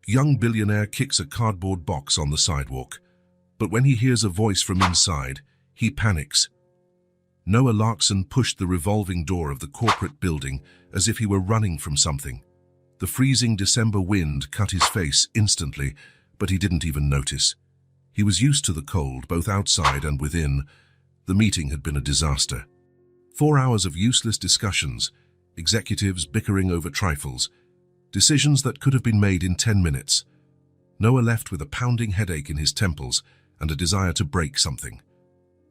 Young billionaire kicks a cardboard box on the sidewalk, but when he hears a voice from inside, he panics. Noah Larson pushed the revolving door of the corporate building as if he were running from something. The freezing December wind cut his face instantly, but he didn't even notice. He was used to the cold, both outside and within. The meeting had been a disaster. 4 hours of useless discussions, executives bickering over trifles, decisions that could have been made in 10 minutes. Noah left with a pounding headache in his temples and a desire to break something.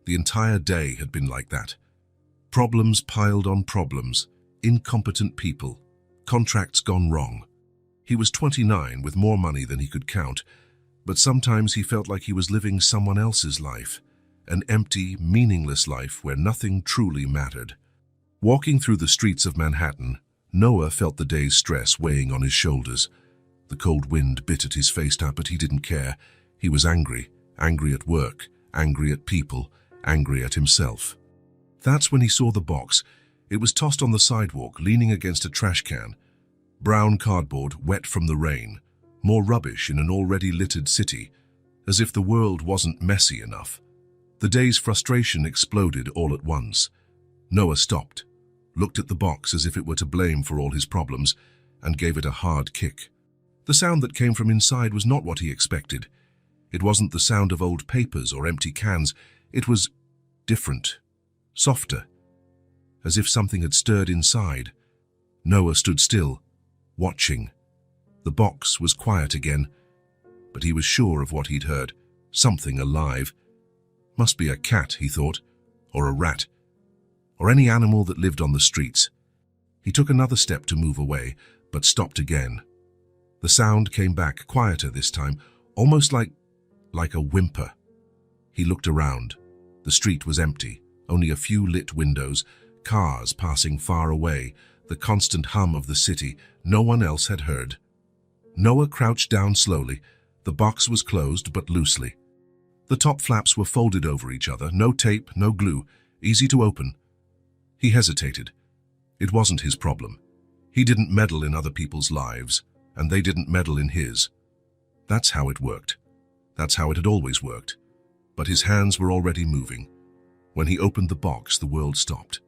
The entire day had been like that. Problems piled on problems, incompetent people, contracts gone wrong. He was 29 with more money than he could count, but sometimes he felt like he was living someone else's life, an empty, meaningless life where nothing truly mattered. Walking through the streets of Manhattan, Noah felt the day's stress weighing on his shoulders. The cold wind bit at his face, but he didn't care. He was angry at work, angry at people, angry at himself. That's when he saw the box. It was tossed on the sidewalk, leaning against a trash can. Brown cardboard, wet from the rain. More rubbish in an already littered city, as if the world wasn't messy enough. The day's frustration exploded all at once. Noah stopped, looked at the box as if it were to blame for all his problems, and gave it a hard kick. The sound that came from inside was not what he expected. It wasn't the sound of old papers or empty cans. It was different, softer, as if something had stirred inside. Noah stood still, watching. The box was quiet again, but he was sure of what he'd heard. Something alive. Must be a cat, he thought, or a rat, or any animal that lived on the streets. He took another step to move away, but stopped again. The sound came back, quieter this time, almost like a whimper. He looked around. The street was empty, only a few lit windows, cars passing far away, the constant hum of the city no one else had heard. Noah crouched down slowly. The box was closed, but loosely. The top flaps were folded over each other, no tape, no glue, easy to open. He hesitated. It wasn't his problem. He didn't meddle in other people's lives, and they didn't meddle in his. That's how it worked. That's how it had always worked. But his hands were already moving. When he opened the box, the world stopped.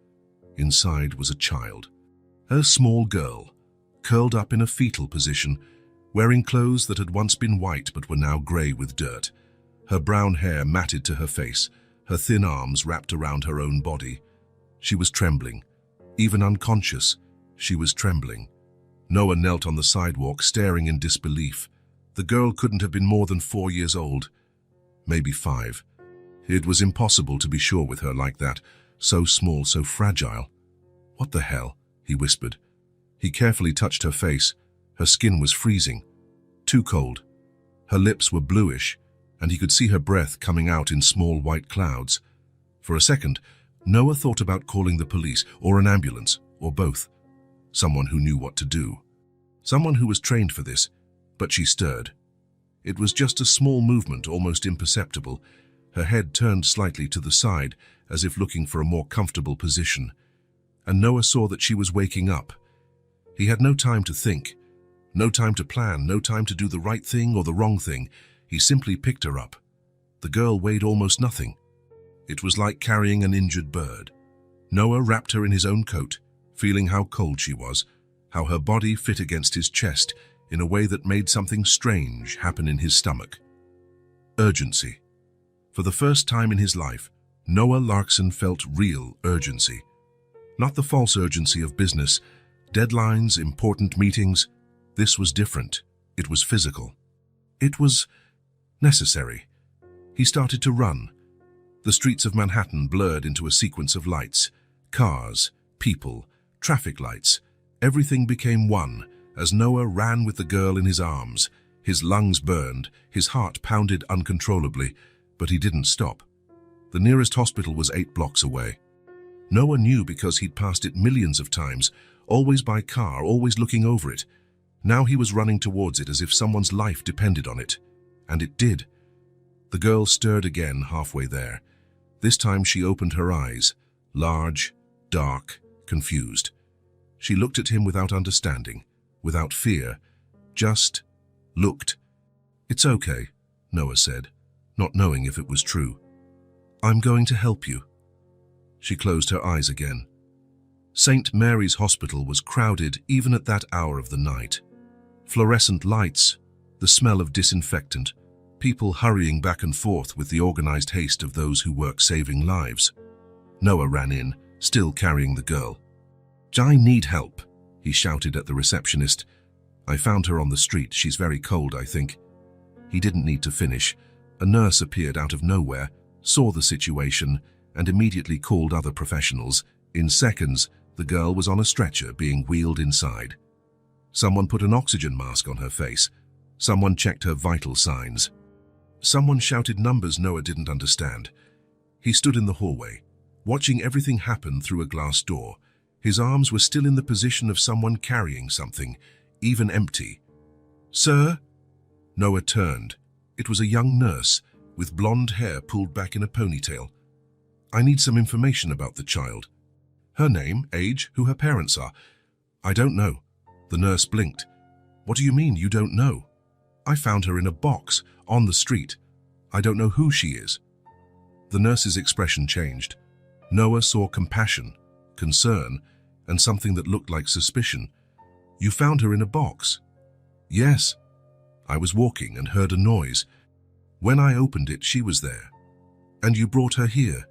Inside was a child. A small girl, curled up in a fetal position, wearing clothes that had once been white but were now grey with dirt. Her brown hair matted to her face, her thin arms wrapped around her own body. She was trembling. Even unconscious, she was trembling. Noah knelt on the sidewalk, staring in disbelief. The girl couldn't have been more than 4 years old. Maybe 5. It was impossible to be sure with her like that, so small, so fragile. "What the hell?" he whispered. He carefully touched her face. Her skin was freezing, too cold. Her lips were bluish, and he could see her breath coming out in small white clouds. For a second, Noah thought about calling the police, or an ambulance, or both. Someone who knew what to do. Someone who was trained for this, but she stirred. It was just a small movement, almost imperceptible. Her head turned slightly to the side, as if looking for a more comfortable position. And Noah saw that she was waking up. He had no time to think, no time to plan, no time to do the right thing or the wrong thing. He simply picked her up. The girl weighed almost nothing. It was like carrying an injured bird. Noah wrapped her in his own coat, feeling how cold she was, how her body fit against his chest in a way that made something strange happen in his stomach. Urgency. For the first time in his life, Noah Larson felt real urgency. Not the false urgency of business, deadlines, important meetings. This was different. It was physical. It was necessary. He started to run. The streets of Manhattan blurred into a sequence of lights. Cars, people, traffic lights. Everything became one as Noah ran with the girl in his arms. His lungs burned, his heart pounded uncontrollably, but he didn't stop. The nearest hospital was 8 blocks away. Noah knew because he'd passed it millions of times, always by car, always looking over it. Now he was running towards it as if someone's life depended on it. And it did. The girl stirred again halfway there. This time she opened her eyes, large, dark, confused. She looked at him without understanding, without fear, just looked. "It's okay," Noah said, not knowing if it was true. "I'm going to help you." She closed her eyes again. St. Mary's Hospital was crowded even at that hour of the night. Fluorescent lights, the smell of disinfectant, people hurrying back and forth with the organized haste of those who work saving lives. Noah ran in, still carrying the girl. "I need help," he shouted at the receptionist. "I found her on the street. She's very cold, I think." He didn't need to finish. A nurse appeared out of nowhere, saw the situation, and immediately called other professionals. In seconds, the girl was on a stretcher being wheeled inside. Someone put an oxygen mask on her face. Someone checked her vital signs. Someone shouted numbers Noah didn't understand. He stood in the hallway, watching everything happen through a glass door. His arms were still in the position of someone carrying something, even empty. "Sir?" Noah turned. It was a young nurse, with blonde hair pulled back in a ponytail. "I need some information about the child. Her name, age, who her parents are." "I don't know." The nurse blinked. "What do you mean you don't know? I found her in a box, on the street. I don't know who she is." The nurse's expression changed. Noah saw compassion, concern, and something that looked like suspicion. "You found her in a box?" "Yes. I was walking and heard a noise. When I opened it, she was there." "And you brought her here?"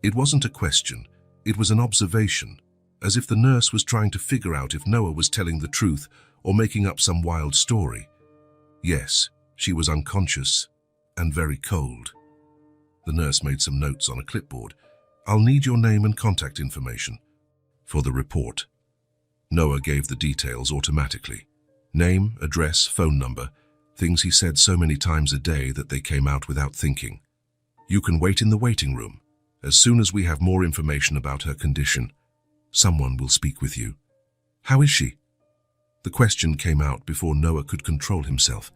It wasn't a question. It was an observation, as if the nurse was trying to figure out if Noah was telling the truth or making up some wild story. "Yes, she was unconscious and very cold." The nurse made some notes on a clipboard. "I'll need your name and contact information for the report." Noah gave the details automatically. Name, address, phone number, things he said so many times a day that they came out without thinking. "You can wait in the waiting room. As soon as we have more information about her condition, someone will speak with you." "How is she?" The question came out before Noah could control himself.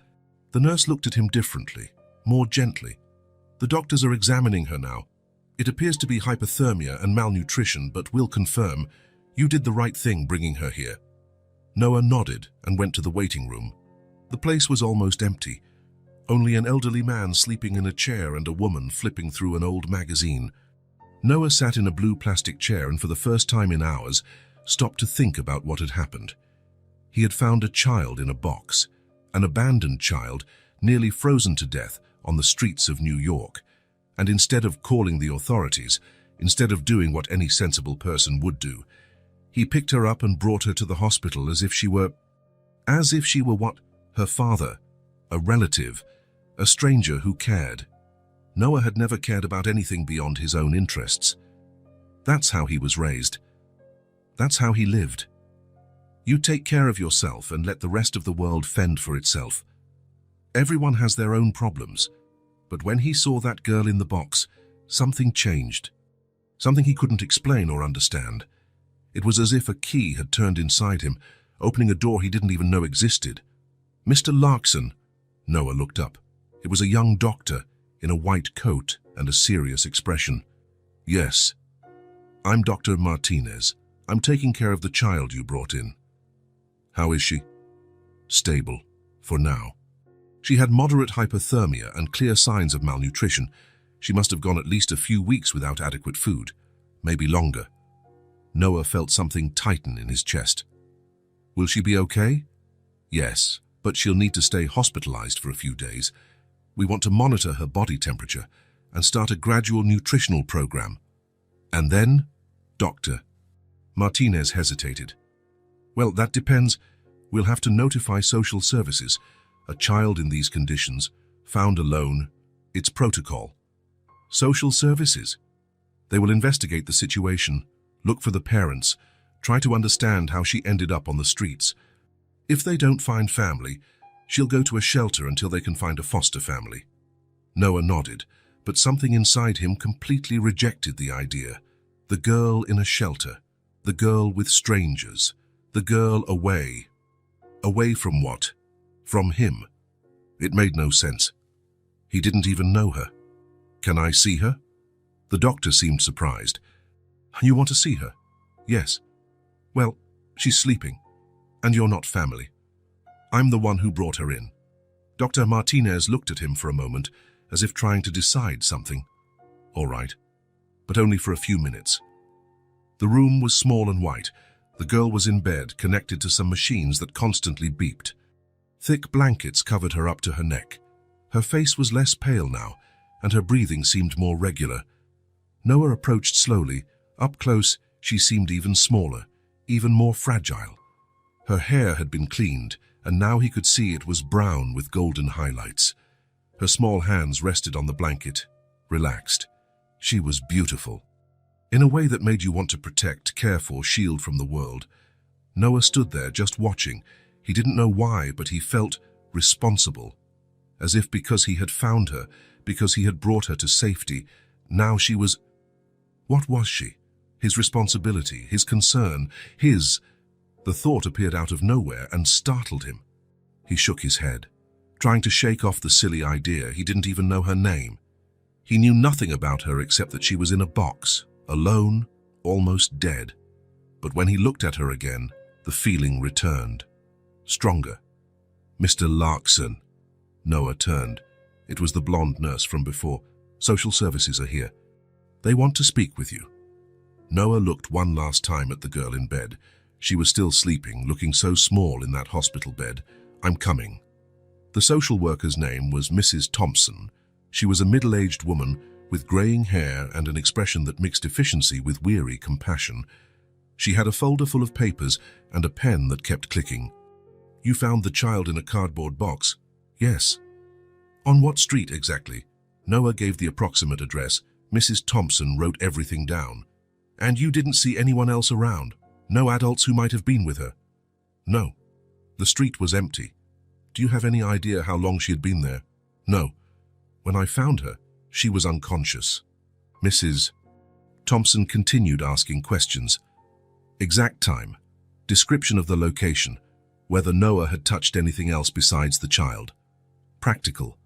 The nurse looked at him differently, more gently. "The doctors are examining her now. It appears to be hypothermia and malnutrition, but we'll confirm. You did the right thing bringing her here." Noah nodded and went to the waiting room. The place was almost empty. Only an elderly man sleeping in a chair and a woman flipping through an old magazine. Noah sat in a blue plastic chair and for the first time in hours stopped to think about what had happened. He had found a child in a box, an abandoned child nearly frozen to death on the streets of New York. And instead of calling the authorities, instead of doing what any sensible person would do, he picked her up and brought her to the hospital as if she were what? Her father, a relative, a stranger who cared. Noah had never cared about anything beyond his own interests. That's how he was raised. That's how he lived. You take care of yourself and let the rest of the world fend for itself. Everyone has their own problems. But when he saw that girl in the box, something changed. Something he couldn't explain or understand. It was as if a key had turned inside him, opening a door he didn't even know existed. "Mr. Larkson," Noah looked up. It was a young doctor in a white coat and a serious expression. "Yes. I'm Dr. Martinez. I'm taking care of the child you brought in." "How is she?" "Stable, for now. She had moderate hypothermia and clear signs of malnutrition. She must have gone at least a few weeks without adequate food, maybe longer." Noah felt something tighten in his chest. "Will she be okay?" "Yes, but she'll need to stay hospitalized for a few days. We want to monitor her body temperature and start a gradual nutritional program." "And then?" "Doctor." Martinez hesitated. "Well, that depends. We'll have to notify social services. A child in these conditions, found alone, it's protocol." "Social services?" "They will investigate the situation, look for the parents, try to understand how she ended up on the streets. If they don't find family, she'll go to a shelter until they can find a foster family." Noah nodded, but something inside him completely rejected the idea. The girl in a shelter, the girl with strangers, the girl away. Away from what? From him. It made no sense. He didn't even know her. "Can I see her?" The doctor seemed surprised. "You want to see her?" "Yes." "Well, she's sleeping, and you're not family. I'm the one who brought her in. Dr. Martinez looked at him for a moment, as if trying to decide something. All right, but only for a few minutes. The room was small and white. The girl was in bed, connected to some machines that constantly beeped. Thick blankets covered her up to her neck. Her face was less pale now, and her breathing seemed more regular. Noah approached slowly. Up close, she seemed even smaller, even more fragile. Her hair had been cleaned, and now he could see it was brown with golden highlights. Her small hands rested on the blanket, relaxed. She was beautiful. In a way that made you want to protect, care for, shield from the world. Noah stood there just watching. He didn't know why, but he felt responsible. As if because he had found her, because he had brought her to safety, now she was... What was she? His responsibility, his concern, his... The thought appeared out of nowhere and startled him. He shook his head, trying to shake off the silly idea. He didn't even know her name. He knew nothing about her except that she was in a box, alone, almost dead. But when he looked at her again, the feeling returned. Stronger. Mr. Larkson. Noah turned. It was the blonde nurse from before. Social services are here. They want to speak with you. Noah looked one last time at the girl in bed. She was still sleeping, looking so small in that hospital bed. I'm coming. The social worker's name was Mrs. Thompson. She was a middle-aged woman with graying hair and an expression that mixed efficiency with weary compassion. She had a folder full of papers and a pen that kept clicking. You found the child in a cardboard box? Yes. On what street exactly? Noah gave the approximate address. Mrs. Thompson wrote everything down. And you didn't see anyone else around? No adults who might have been with her? No. The street was empty. Do you have any idea how long she had been there? No. When I found her, she was unconscious. Mrs. Thompson continued asking questions. Exact time, description of the location, whether Noah had touched anything else besides the child. Practical,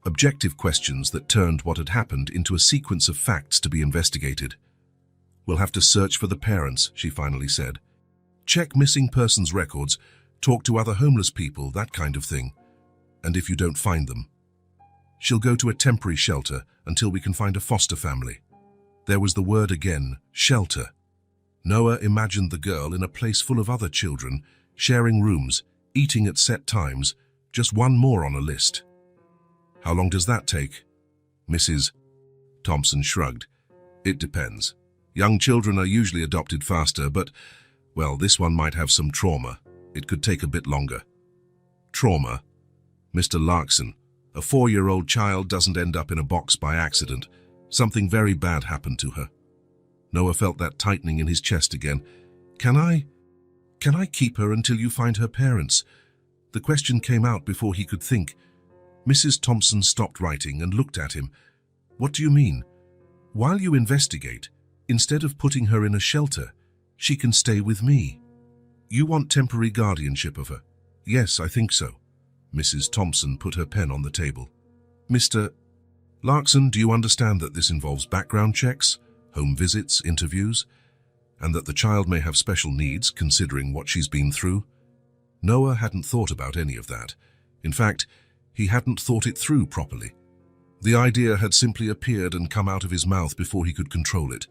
objective questions that turned what had happened into a sequence of facts to be investigated. We'll have to search for the parents, she finally said. Check missing persons records, talk to other homeless people, that kind of thing. And if you don't find them, she'll go to a temporary shelter until we can find a foster family. There was the word again, shelter. Noah imagined the girl in a place full of other children, sharing rooms, eating at set times, just one more on a list. How long does that take? Mrs. Thompson shrugged. It depends. Young children are usually adopted faster, but, well, this one might have some trauma. It could take a bit longer. Trauma? Mr. Larkson, a 4-year-old child doesn't end up in a box by accident. Something very bad happened to her. Noah felt that tightening in his chest again. Can I keep her until you find her parents? The question came out before he could think. Mrs. Thompson stopped writing and looked at him. What do you mean? While you investigate, instead of putting her in a shelter, she can stay with me. You want temporary guardianship of her? Yes, I think so. Mrs. Thompson put her pen on the table. Mr. Larkson, do you understand that this involves background checks, home visits, interviews, and that the child may have special needs considering what she's been through? Noah hadn't thought about any of that. In fact, he hadn't thought it through properly. The idea had simply appeared and come out of his mouth before he could control it.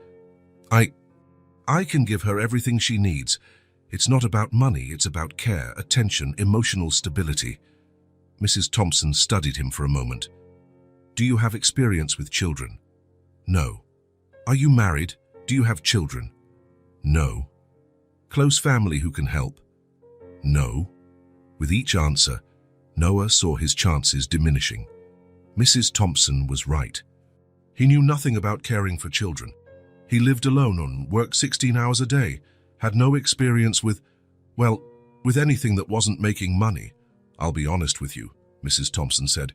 I can give her everything she needs. It's not about money, it's about care, attention, emotional stability. Mrs. Thompson studied him for a moment. Do you have experience with children? No. Are you married? Do you have children? No. Close family who can help? No. With each answer, Noah saw his chances diminishing. Mrs. Thompson was right. He knew nothing about caring for children. He lived alone and worked 16 hours a day, had no experience with anything that wasn't making money. I'll be honest with you, Mrs. Thompson said.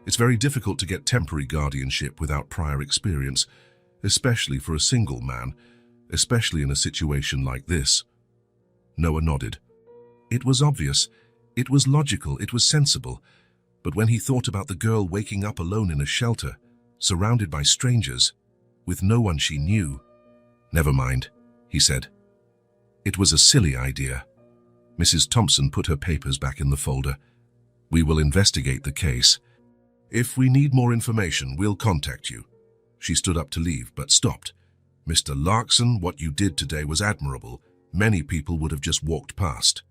It's very difficult to get temporary guardianship without prior experience, especially for a single man, especially in a situation like this. Noah nodded. It was obvious, it was logical, it was sensible, but when he thought about the girl waking up alone in a shelter, surrounded by strangers, with no one she knew. Never mind, he said. It was a silly idea. Mrs. Thompson put her papers back in the folder. We will investigate the case. If we need more information, we'll contact you. She stood up to leave, but stopped. Mr. Larkson, what you did today was admirable. Many people would have just walked past.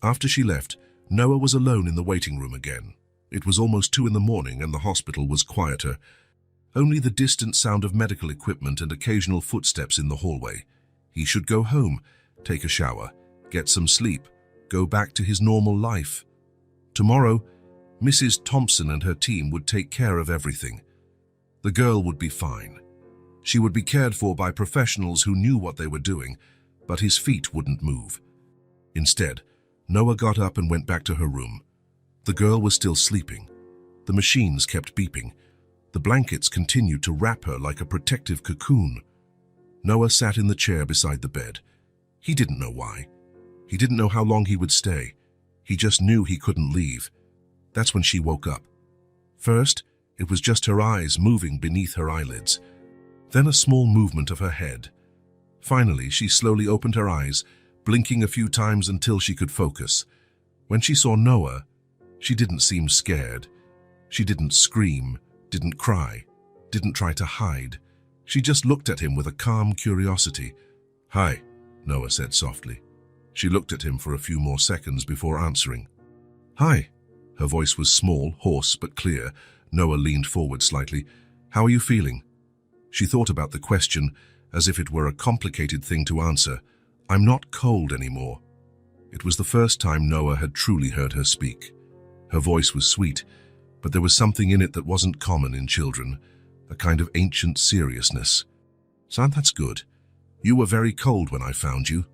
After she left, Noah was alone in the waiting room again. It was almost 2 in the morning and the hospital was quieter. Only the distant sound of medical equipment and occasional footsteps in the hallway. He should go home, take a shower, get some sleep, go back to his normal life. Tomorrow, Mrs. Thompson and her team would take care of everything. The girl would be fine. She would be cared for by professionals who knew what they were doing, but his feet wouldn't move. Instead, Noah got up and went back to her room. The girl was still sleeping. The machines kept beeping. The blankets continued to wrap her like a protective cocoon. Noah sat in the chair beside the bed. He didn't know why. He didn't know how long he would stay. He just knew he couldn't leave. That's when she woke up. First, it was just her eyes moving beneath her eyelids. Then a small movement of her head. Finally, she slowly opened her eyes, blinking a few times until she could focus. When she saw Noah, she didn't seem scared. She didn't scream, didn't cry, didn't try to hide. She just looked at him with a calm curiosity. "Hi," Noah said softly. She looked at him for a few more seconds before answering. "Hi." Her voice was small, hoarse, but clear. Noah leaned forward slightly. "How are you feeling?" She thought about the question as if it were a complicated thing to answer. "I'm not cold anymore." It was the first time Noah had truly heard her speak. Her voice was sweet, but there was something in it that wasn't common in children, a kind of ancient seriousness. "Son, that's good. You were very cold when I found you."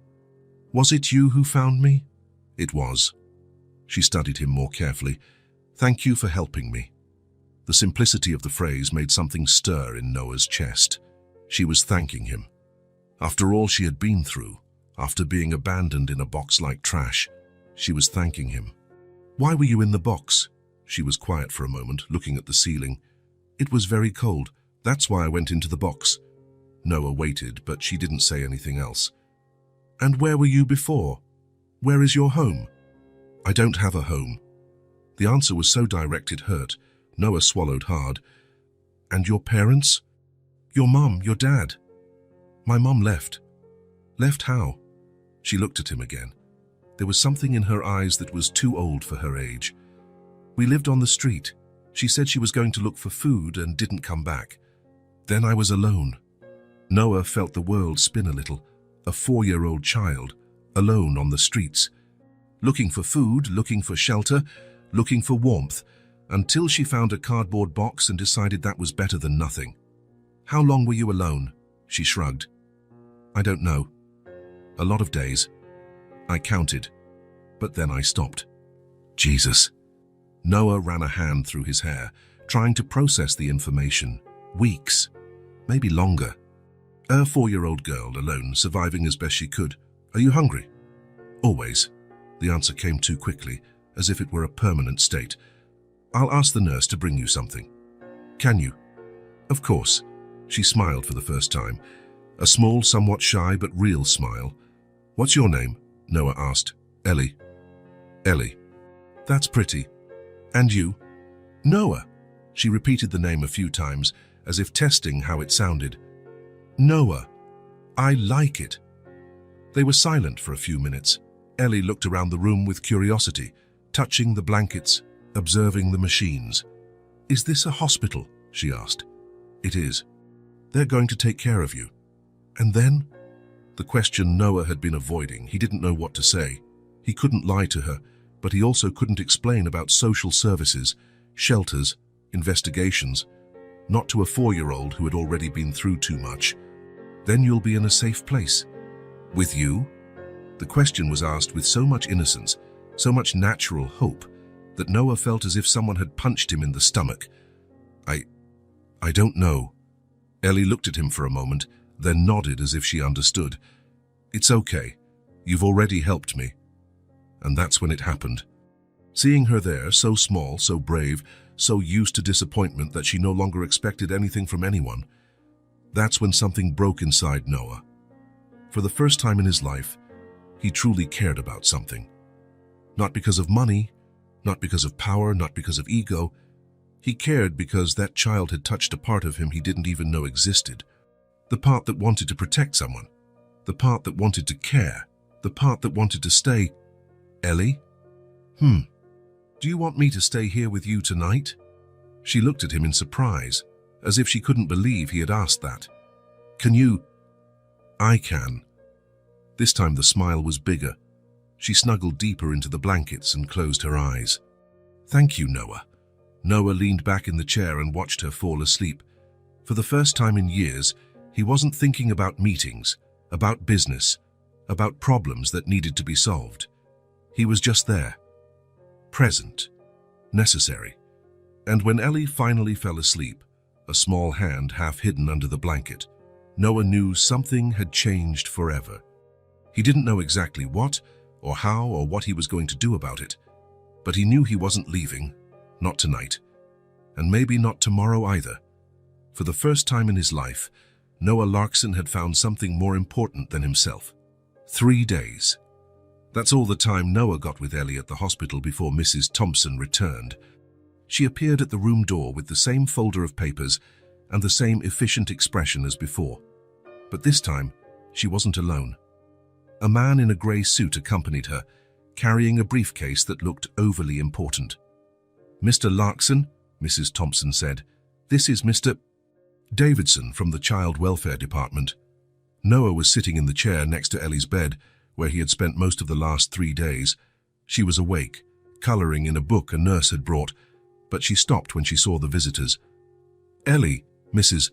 "Was it you who found me?" "It was." She studied him more carefully. "Thank you for helping me." The simplicity of the phrase made something stir in Noah's chest. She was thanking him. After all she had been through, after being abandoned in a box like trash, she was thanking him. "Why were you in the box?" She was quiet for a moment, looking at the ceiling. "It was very cold. That's why I went into the box." Noah waited, but she didn't say anything else. "And where were you before? Where is your home?" "I don't have a home." The answer was so direct it hurt. Noah swallowed hard. "And your parents? Your mum, your dad?" "My mum left." "Left how?" She looked at him again. There was something in her eyes that was too old for her age. "We lived on the street. She said she was going to look for food and didn't come back. Then I was alone." Noah felt the world spin a little. A 4-year-old child, alone on the streets. Looking for food, looking for shelter, looking for warmth, until she found a cardboard box and decided that was better than nothing. "How long were you alone?" She shrugged. "I don't know. A lot of days. I counted, but then I stopped." Jesus. Noah ran a hand through his hair, trying to process the information. Weeks, maybe longer. A 4-year-old girl, alone, surviving as best she could. "Are you hungry?" "Always." The answer came too quickly, as if it were a permanent state. "I'll ask the nurse to bring you something." "Can you?" "Of course." She smiled for the first time. A small, somewhat shy but real smile. "What's your name?" Noah asked. "Ellie." "Ellie. That's pretty. And you?" "Noah." She repeated the name a few times, as if testing how it sounded. "Noah. I like it." They were silent for a few minutes. Ellie looked around the room with curiosity, touching the blankets, observing the machines. "Is this a hospital?" she asked. "It is." "They're going to take care of you." "And then?" The question Noah had been avoiding. He didn't know what to say. He couldn't lie to her, but he also couldn't explain about social services, shelters, investigations. Not to a 4-year-old who had already been through too much. "Then you'll be in a safe place." "With you?" The question was asked with so much innocence, so much natural hope, that Noah felt as if someone had punched him in the stomach. I don't know." Ellie looked at him for a moment, then nodded as if she understood. "It's okay. You've already helped me." And that's when it happened. Seeing her there, so small, so brave, so used to disappointment that she no longer expected anything from anyone, that's when something broke inside Noah. For the first time in his life, he truly cared about something. Not because of money, Not because of power, not because of ego. He cared because that child had touched a part of him he didn't even know existed. The part that wanted to protect someone. The part that wanted to care. The part that wanted to stay. Ellie? Do you want me to stay here with you tonight? She looked at him in surprise, as if she couldn't believe he had asked that. Can you? I can. This time the smile was bigger. She snuggled deeper into the blankets and closed her eyes. Thank you, Noah. Noah leaned back in the chair and watched her fall asleep. For the first time in years, he wasn't thinking about meetings, about business, about problems that needed to be solved. He was just there. Present. Necessary. And when Ellie finally fell asleep, a small hand half hidden under the blanket, Noah knew something had changed forever. He didn't know exactly what, or how, or what he was going to do about it, but he knew he wasn't leaving, not tonight, and maybe not tomorrow either. For the first time in his life, Noah Larkson had found something more important than himself. 3 days. That's all the time Noah got with Ellie at the hospital before Mrs. Thompson returned. She appeared at the room door with the same folder of papers and the same efficient expression as before. But this time, she wasn't alone. A man in a grey suit accompanied her, carrying a briefcase that looked overly important. Mr. Larkson, Mrs. Thompson said, this is Mr. Davidson from the Child Welfare Department. Noah was sitting in the chair next to Ellie's bed, where he had spent most of the last 3 days. She was awake, colouring in a book a nurse had brought, but she stopped when she saw the visitors. Ellie, Mrs.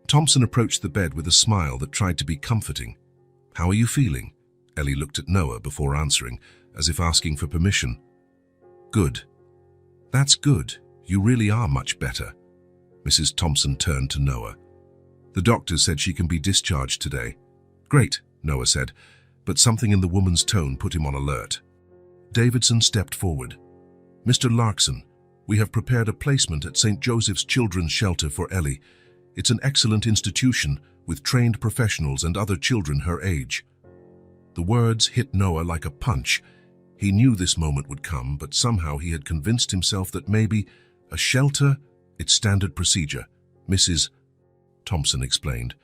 Thompson approached the bed with a smile that tried to be comforting. How are you feeling? Ellie looked at Noah before answering, as if asking for permission. Good. That's good. You really are much better. Mrs. Thompson turned to Noah. The doctor said she can be discharged today. Great, Noah said, but something in the woman's tone put him on alert. Davidson stepped forward. Mr. Larkson, we have prepared a placement at St. Joseph's Children's Shelter for Ellie. It's an excellent institution with trained professionals and other children her age. The words hit Noah like a punch. He knew this moment would come, but somehow he had convinced himself that maybe a shelter, it's standard procedure. Mrs. Thompson explained.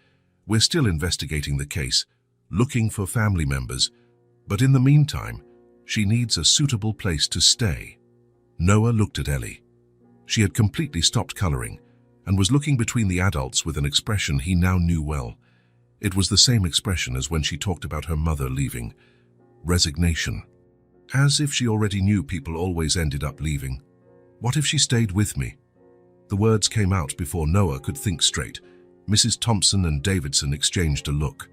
We're still investigating the case, looking for family members, but in the meantime, she needs a suitable place to stay. Noah looked at Ellie. She had completely stopped colouring and was looking between the adults with an expression he now knew well. It was the same expression as when she talked about her mother leaving. Resignation. As if she already knew people always ended up leaving. What if she stayed with me? The words came out before Noah could think straight. Mrs. Thompson and Davidson exchanged a look.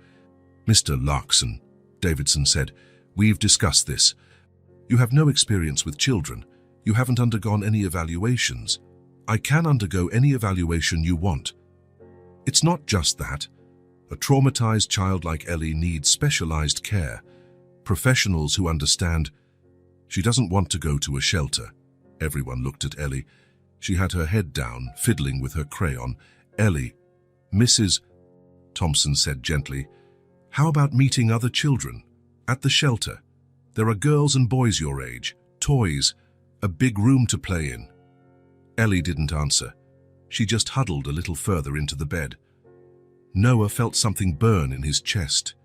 Mr. Larkson, Davidson said, we've discussed this. You have no experience with children. You haven't undergone any evaluations. I can undergo any evaluation you want. It's not just that. A traumatized child like Ellie needs specialized care, professionals who understand. She doesn't want to go to a shelter. Everyone looked at Ellie. She had her head down, fiddling with her crayon. Ellie, Mrs. Thompson said gently, how about meeting other children? At the shelter. There are girls and boys your age, toys, a big room to play in. Ellie didn't answer. She just huddled a little further into the bed. Noah felt something burn in his chest.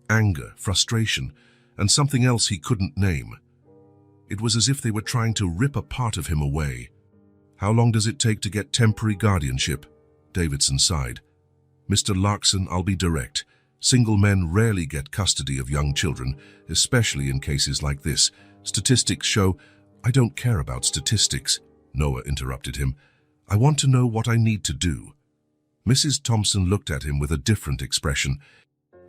Anger, frustration, and something else he couldn't name. It was as if they were trying to rip a part of him away. How long does it take to get temporary guardianship? Davidson sighed. Mr. Larkson, I'll be direct. Single men rarely get custody of young children, especially in cases like this. Statistics show... I don't care about statistics, Noah interrupted him. I want to know what I need to do. Mrs. Thompson looked at him with a different expression.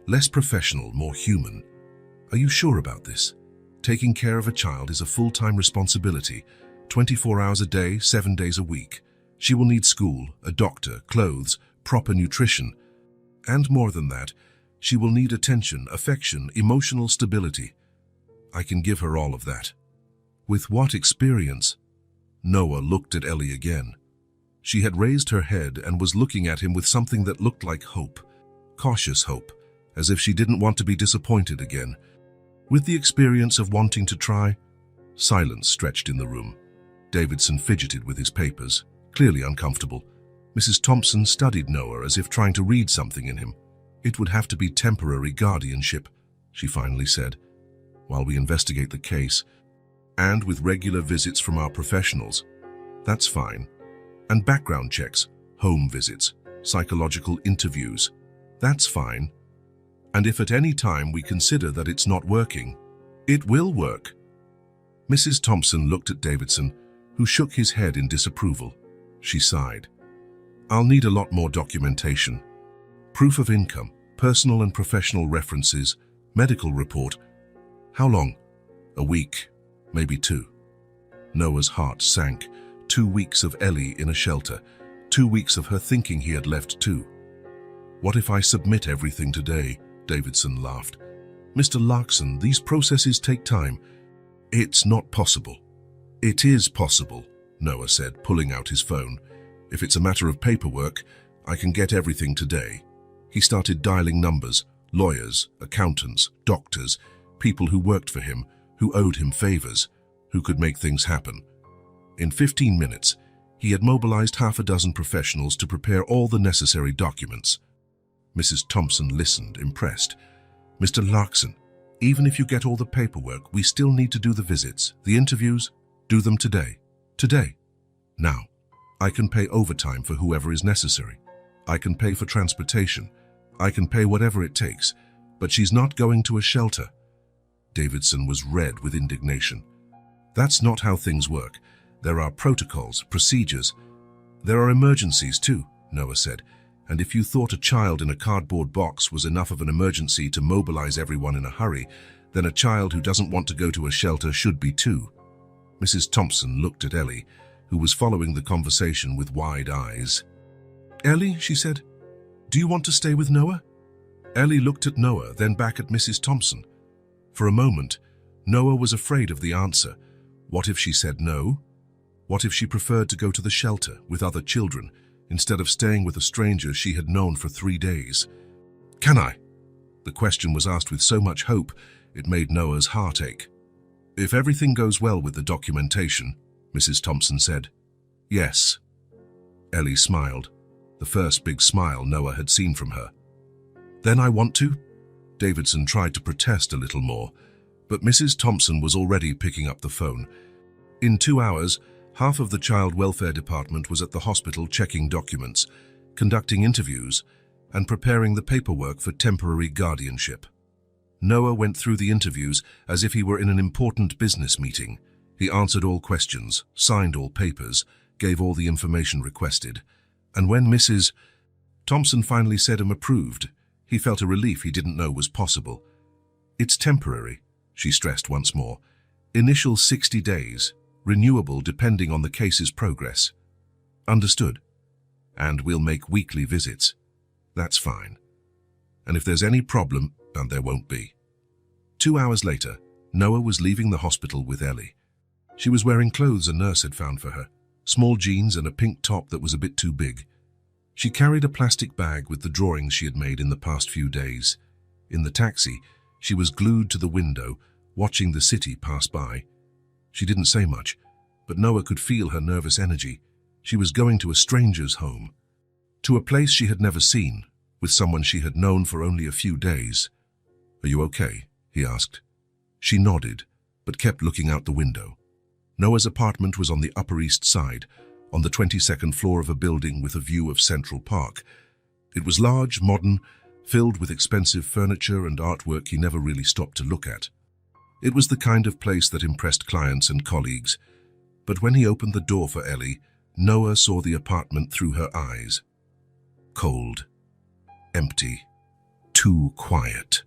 Less professional, more human. Are you sure about this? Taking care of a child is a full-time responsibility, 24 hours a day, 7 days a week. She will need school, a doctor, clothes, proper nutrition. And more than that, she will need attention, affection, emotional stability. I can give her all of that. With what experience? Noah looked at Ellie again. She had raised her head and was looking at him with something that looked like hope, cautious hope, as if she didn't want to be disappointed again. With the experience of wanting to try? Silence stretched in the room. Davidson fidgeted with his papers, clearly uncomfortable. Mrs. Thompson studied Noah as if trying to read something in him. "It would have to be temporary guardianship," she finally said, "while we investigate the case, and with regular visits from our professionals." "That's fine. And background checks, home visits, psychological interviews. That's fine. And if at any time we consider that it's not working, it will work." Mrs. Thompson looked at Davidson, who shook his head in disapproval. She sighed. "I'll need a lot more documentation. Proof of income, personal and professional references, medical report." "How long?" "A week, maybe 2. Noah's heart sank. 2 weeks of Ellie in a shelter. 2 weeks of her thinking he had left too. "What if I submit everything today?" Davidson laughed. "Mr. Larkson, these processes take time." "It's not possible." "It is possible," Noah said, pulling out his phone. "If it's a matter of paperwork, I can get everything today." He started dialing numbers, lawyers, accountants, doctors, people who worked for him, who owed him favors, who could make things happen. In 15 minutes, he had mobilized half a dozen professionals to prepare all the necessary documents. Mrs. Thompson listened, impressed. "Mr. Larkson, even if you get all the paperwork, we still need to do the visits, the interviews. Do them today. Today. Now. I can pay overtime for whoever is necessary. I can pay for transportation. I can pay whatever it takes. But she's not going to a shelter." Davidson was red with indignation. "That's not how things work. There are protocols, procedures. There are emergencies too," Noah said. "And if you thought a child in a cardboard box was enough of an emergency to mobilize everyone in a hurry, then a child who doesn't want to go to a shelter should be too." Mrs. Thompson looked at Ellie, who was following the conversation with wide eyes. "Ellie," she said, "do you want to stay with Noah?" Ellie looked at Noah, then back at Mrs. Thompson. For a moment, Noah was afraid of the answer. What if she said no? What if she preferred to go to the shelter with other children instead of staying with a stranger she had known for 3 days? "Can I?" The question was asked with so much hope, it made Noah's heart ache. "If everything goes well with the documentation," Mrs. Thompson said. "Yes." Ellie smiled, the first big smile Noah had seen from her. "Then I want to?" Davidson tried to protest a little more, but Mrs. Thompson was already picking up the phone. In 2 hours, half of the Child Welfare Department was at the hospital checking documents, conducting interviews, and preparing the paperwork for temporary guardianship. Noah went through the interviews as if he were in an important business meeting. He answered all questions, signed all papers, gave all the information requested. And when Mrs. Thompson finally said him approved, he felt a relief he didn't know was possible. "It's temporary," she stressed once more. "Initial 60 days, renewable depending on the case's progress." "Understood. And we'll make weekly visits." "That's fine. And if there's any problem," and there won't be. 2 hours later, Noah was leaving the hospital with Ellie. She was wearing clothes a nurse had found for her, small jeans and a pink top that was a bit too big. She carried a plastic bag with the drawings she had made in the past few days. In the taxi, she was glued to the window, watching the city pass by. She didn't say much, but Noah could feel her nervous energy. She was going to a stranger's home, to a place she had never seen, with someone she had known for only a few days. "Are you okay?" he asked. She nodded, but kept looking out the window. Noah's apartment was on the Upper East Side, on the 22nd floor of a building with a view of Central Park. It was large, modern, filled with expensive furniture and artwork he never really stopped to look at. It was the kind of place that impressed clients and colleagues. But when he opened the door for Ellie, Noah saw the apartment through her eyes. Cold. Empty. Too quiet.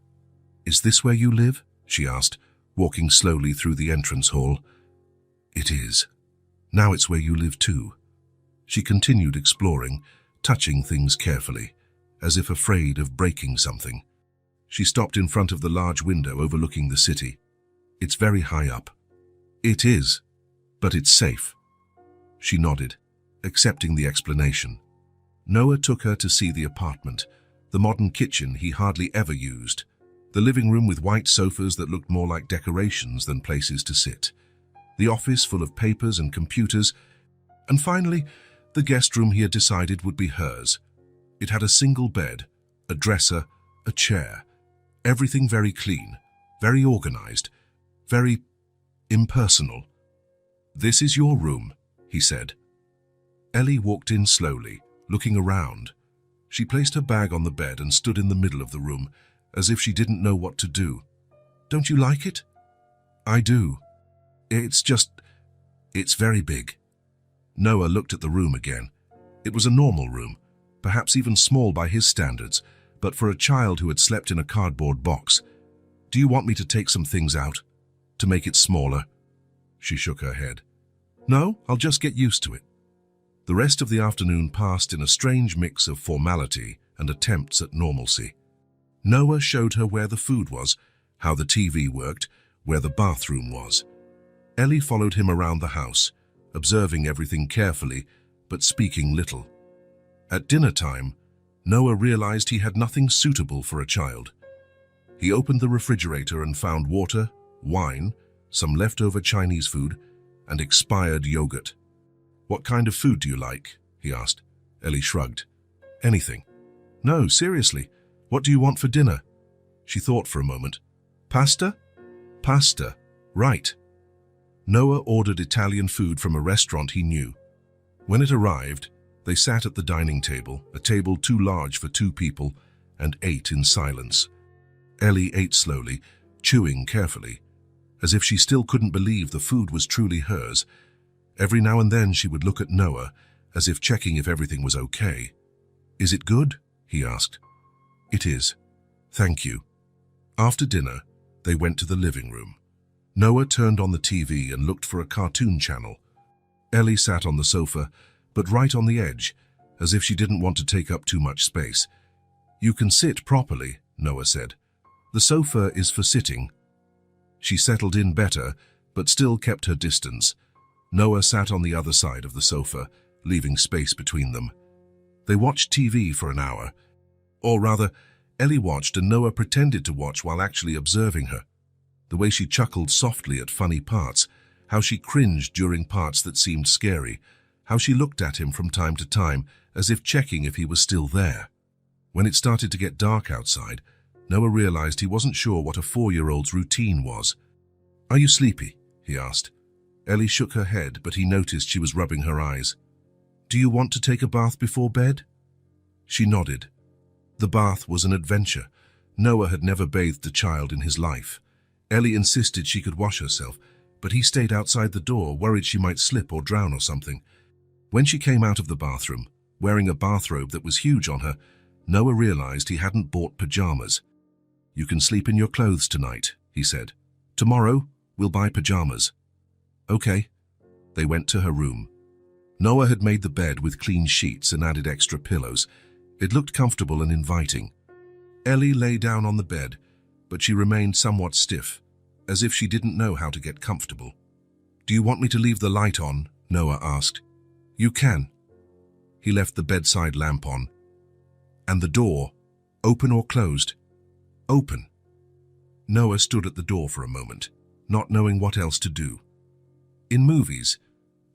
"Is this where you live?" she asked, walking slowly through the entrance hall. "It is. Now it's where you live too." She continued exploring, touching things carefully, as if afraid of breaking something. She stopped in front of the large window overlooking the city. "It's very high up." "It is, but it's safe." She nodded, accepting the explanation. Noah took her to see the apartment, the modern kitchen he hardly ever used, the living room with white sofas that looked more like decorations than places to sit. the office full of papers and computers, and finally, the guest room he had decided would be hers. It had a single bed, a dresser, a chair, everything very clean, very organized, very impersonal. "This is your room," he said. Ellie walked in slowly, looking around. She placed her bag on the bed and stood in the middle of the room, as if she didn't know what to do. "Don't you like it?" "I do. It's very big." Noah looked at the room again. It was a normal room, perhaps even small by his standards, but for a child who had slept in a cardboard box. "Do you want me to take some things out? To make it smaller?" She shook her head. "No, I'll just get used to it." The rest of the afternoon passed in a strange mix of formality and attempts at normalcy. Noah showed her where the food was, how the TV worked, where the bathroom was. Ellie followed him around the house, observing everything carefully, but speaking little. At dinner time, Noah realized he had nothing suitable for a child. He opened the refrigerator and found water, wine, some leftover Chinese food, and expired yogurt. "What kind of food do you like?" he asked. Ellie shrugged. "Anything." "No, seriously. What do you want for dinner?" She thought for a moment. "Pasta?" "Pasta. Right." Noah ordered Italian food from a restaurant he knew. When it arrived, they sat at the dining table, a table too large for 2 people, and ate in silence. Ellie ate slowly, chewing carefully, as if she still couldn't believe the food was truly hers. Every now and then she would look at Noah, as if checking if everything was okay. "Is it good?" he asked. "It is. Thank you." After dinner, they went to the living room. Noah turned on the TV and looked for a cartoon channel. Ellie sat on the sofa, but right on the edge, as if she didn't want to take up too much space. "You can sit properly," Noah said. "The sofa is for sitting." She settled in better, but still kept her distance. Noah sat on the other side of the sofa, leaving space between them. They watched TV for an hour. Or rather, Ellie watched and Noah pretended to watch while actually observing her. The way she chuckled softly at funny parts, how she cringed during parts that seemed scary, how she looked at him from time to time as if checking if he was still there. When it started to get dark outside, Noah realized he wasn't sure what a 4-year-old's routine was. "Are you sleepy?" he asked. Ellie shook her head, but he noticed she was rubbing her eyes. "Do you want to take a bath before bed?" She nodded. The bath was an adventure. Noah had never bathed a child in his life. Ellie insisted she could wash herself, but he stayed outside the door, worried she might slip or drown or something. When she came out of the bathroom, wearing a bathrobe that was huge on her, Noah realized he hadn't bought pajamas. "You can sleep in your clothes tonight," he said. "Tomorrow, we'll buy pajamas." "Okay." They went to her room. Noah had made the bed with clean sheets and added extra pillows. It looked comfortable and inviting. Ellie lay down on the bed, but she remained somewhat stiff, as if she didn't know how to get comfortable. "Do you want me to leave the light on?" Noah asked. "You can." He left the bedside lamp on. "And the door, open or closed?" "Open." Noah stood at the door for a moment, not knowing what else to do. In movies,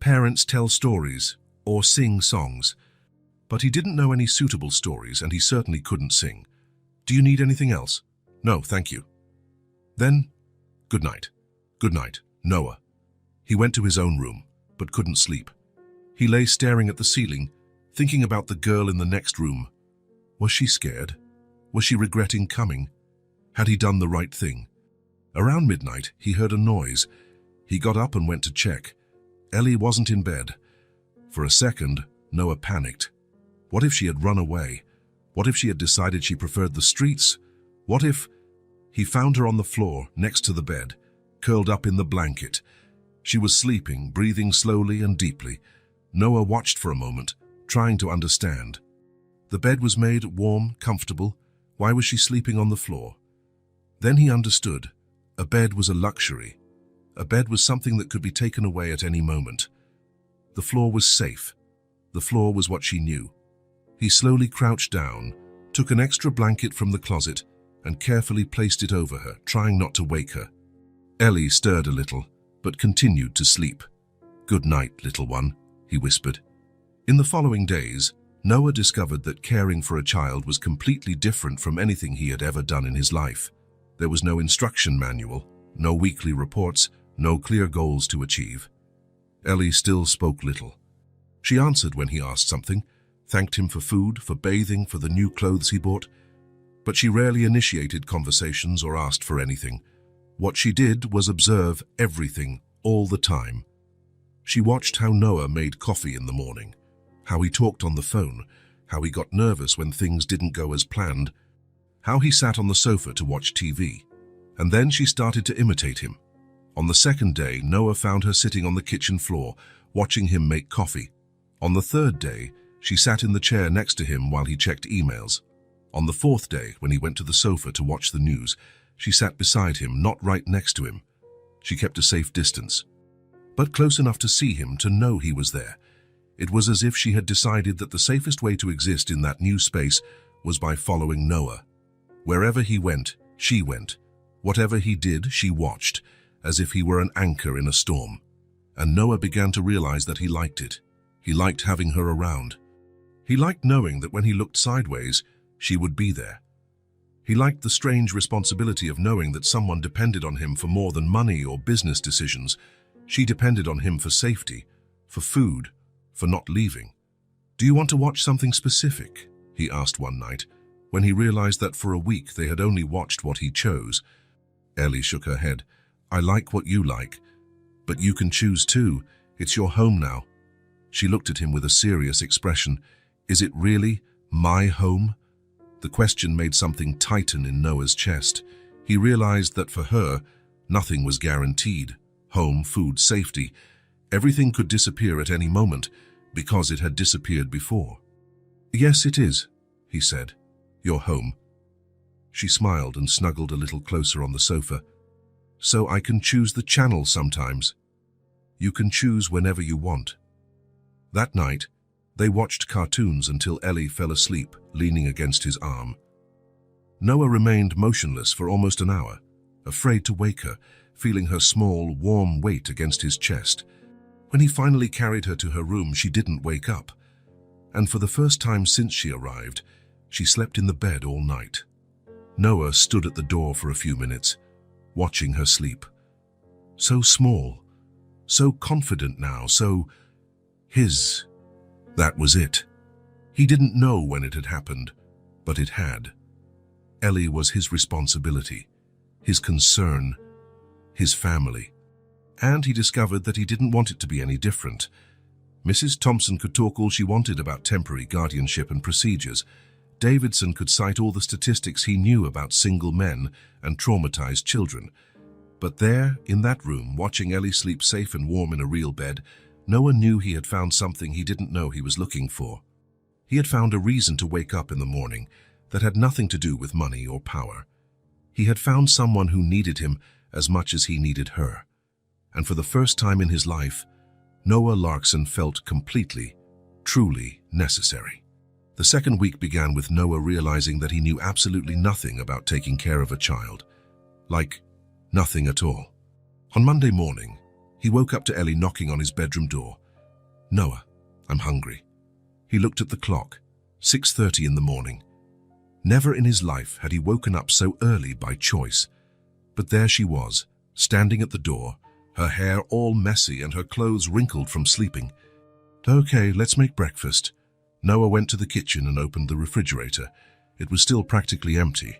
parents tell stories or sing songs, but he didn't know any suitable stories and he certainly couldn't sing. "Do you need anything else?" "No, thank you." "Then, good night." "Good night, Noah." He went to his own room, but couldn't sleep. He lay staring at the ceiling, thinking about the girl in the next room. Was she scared? Was she regretting coming? Had he done the right thing? Around midnight, he heard a noise. He got up and went to check. Ellie wasn't in bed. For a second, Noah panicked. What if she had run away? What if she had decided she preferred the streets? What if... He found her on the floor, next to the bed, curled up in the blanket. She was sleeping, breathing slowly and deeply. Noah watched for a moment, trying to understand. The bed was made warm, comfortable. Why was she sleeping on the floor? Then he understood. A bed was a luxury. A bed was something that could be taken away at any moment. The floor was safe. The floor was what she knew. He slowly crouched down, took an extra blanket from the closet, and carefully placed it over her, trying not to wake her. Ellie stirred a little, but continued to sleep. "Good night, little one," he whispered. In the following days, Noah discovered that caring for a child was completely different from anything he had ever done in his life. There was no instruction manual, no weekly reports, no clear goals to achieve. Ellie still spoke little. She answered when he asked something, thanked him for food, for bathing, for the new clothes he bought, but she rarely initiated conversations or asked for anything. What she did was observe everything all the time. She watched how Noah made coffee in the morning, how he talked on the phone, how he got nervous when things didn't go as planned, how he sat on the sofa to watch TV, and then she started to imitate him. On the second day, Noah found her sitting on the kitchen floor, watching him make coffee. On the third day, she sat in the chair next to him while he checked emails. On the fourth day, when he went to the sofa to watch the news, she sat beside him, not right next to him. She kept a safe distance, but close enough to see him, to know he was there. It was as if she had decided that the safest way to exist in that new space was by following Noah. Wherever he went, she went. Whatever he did, she watched, as if he were an anchor in a storm. And Noah began to realize that he liked it. He liked having her around. He liked knowing that when he looked sideways, she would be there. He liked the strange responsibility of knowing that someone depended on him for more than money or business decisions. She depended on him for safety, for food, for not leaving. "Do you want to watch something specific?" he asked one night, when he realized that for a week they had only watched what he chose. Ellie shook her head. "I like what you like, but you can choose too. It's your home now." She looked at him with a serious expression. "Is it really my home?" The question made something tighten in Noah's chest. He realized that for her, nothing was guaranteed. Home, food, safety. Everything could disappear at any moment because it had disappeared before. "Yes, it is," he said. "Your home." She smiled and snuggled a little closer on the sofa. "So I can choose the channel sometimes." "You can choose whenever you want." That night, they watched cartoons until Ellie fell asleep, leaning against his arm. Noah remained motionless for almost an hour, afraid to wake her, feeling her small, warm weight against his chest. When he finally carried her to her room, she didn't wake up. And for the first time since she arrived, she slept in the bed all night. Noah stood at the door for a few minutes, watching her sleep. So small, so confident now, so his. That was it. He didn't know when it had happened, but it had. Ellie was his responsibility, his concern, his family. And he discovered that he didn't want it to be any different. Mrs. Thompson could talk all she wanted about temporary guardianship and procedures. Davidson could cite all the statistics he knew about single men and traumatized children. But there, in that room, watching Ellie sleep safe and warm in a real bed, Noah knew he had found something he didn't know he was looking for. He had found a reason to wake up in the morning that had nothing to do with money or power. He had found someone who needed him as much as he needed her. And for the first time in his life, Noah Larkson felt completely, truly necessary. The second week began with Noah realizing that he knew absolutely nothing about taking care of a child. Like, nothing at all. On Monday morning, he woke up to Ellie knocking on his bedroom door. "Noah, I'm hungry." He looked at the clock, 6:30 in the morning. Never in his life had he woken up so early by choice. But there she was, standing at the door, her hair all messy and her clothes wrinkled from sleeping. "Okay, let's make breakfast." Noah went to the kitchen and opened the refrigerator. It was still practically empty.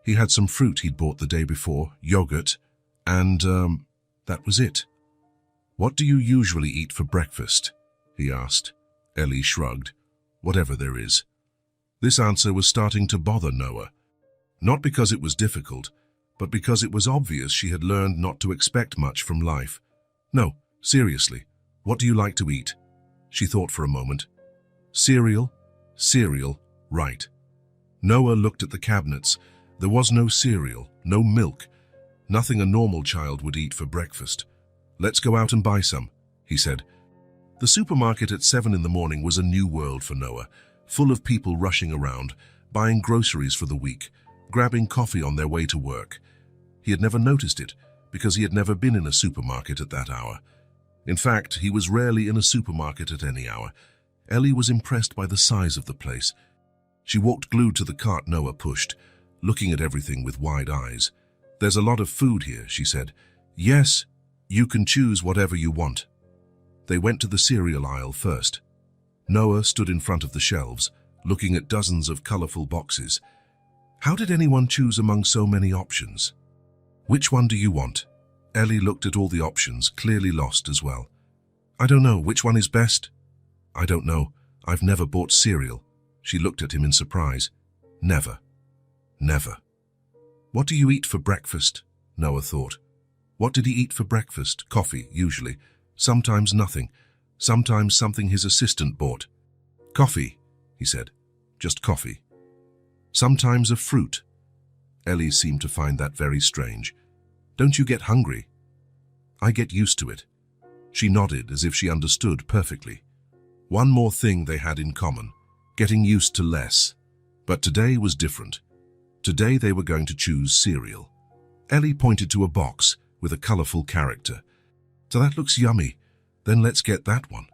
He had some fruit he'd bought the day before, yogurt, and that was it. "What do you usually eat for breakfast?" he asked. Ellie shrugged. "Whatever there is." This answer was starting to bother Noah. Not because it was difficult, but because it was obvious she had learned not to expect much from life. "No, seriously, what do you like to eat?" She thought for a moment. "Cereal? Cereal, right." Noah looked at the cabinets. There was no cereal, no milk, nothing a normal child would eat for breakfast. "Let's go out and buy some," he said. The supermarket at 7 in the morning was a new world for Noah, full of people rushing around, buying groceries for the week, grabbing coffee on their way to work. He had never noticed it, because he had never been in a supermarket at that hour. In fact, he was rarely in a supermarket at any hour. Ellie was impressed by the size of the place. She walked glued to the cart Noah pushed, looking at everything with wide eyes. "There's a lot of food here," she said. "Yes, you can choose whatever you want." They went to the cereal aisle first. Noah stood in front of the shelves, looking at dozens of colorful boxes. How did anyone choose among so many options? "Which one do you want?" Ellie looked at all the options, clearly lost as well. "I don't know. Which one is best?" "I don't know. I've never bought cereal." She looked at him in surprise. "Never. Never." "What do you eat for breakfast?" Noah thought. What did he eat for breakfast? Coffee, usually. Sometimes nothing. Sometimes something his assistant bought. "Coffee," he said. "Just coffee." "Sometimes a fruit." Ellie seemed to find that very strange. "Don't you get hungry?" "I get used to it." She nodded as if she understood perfectly. One more thing they had in common, getting used to less. But today was different. Today they were going to choose cereal. Ellie pointed to a box with a colorful character. "So that looks yummy. Then let's get that one."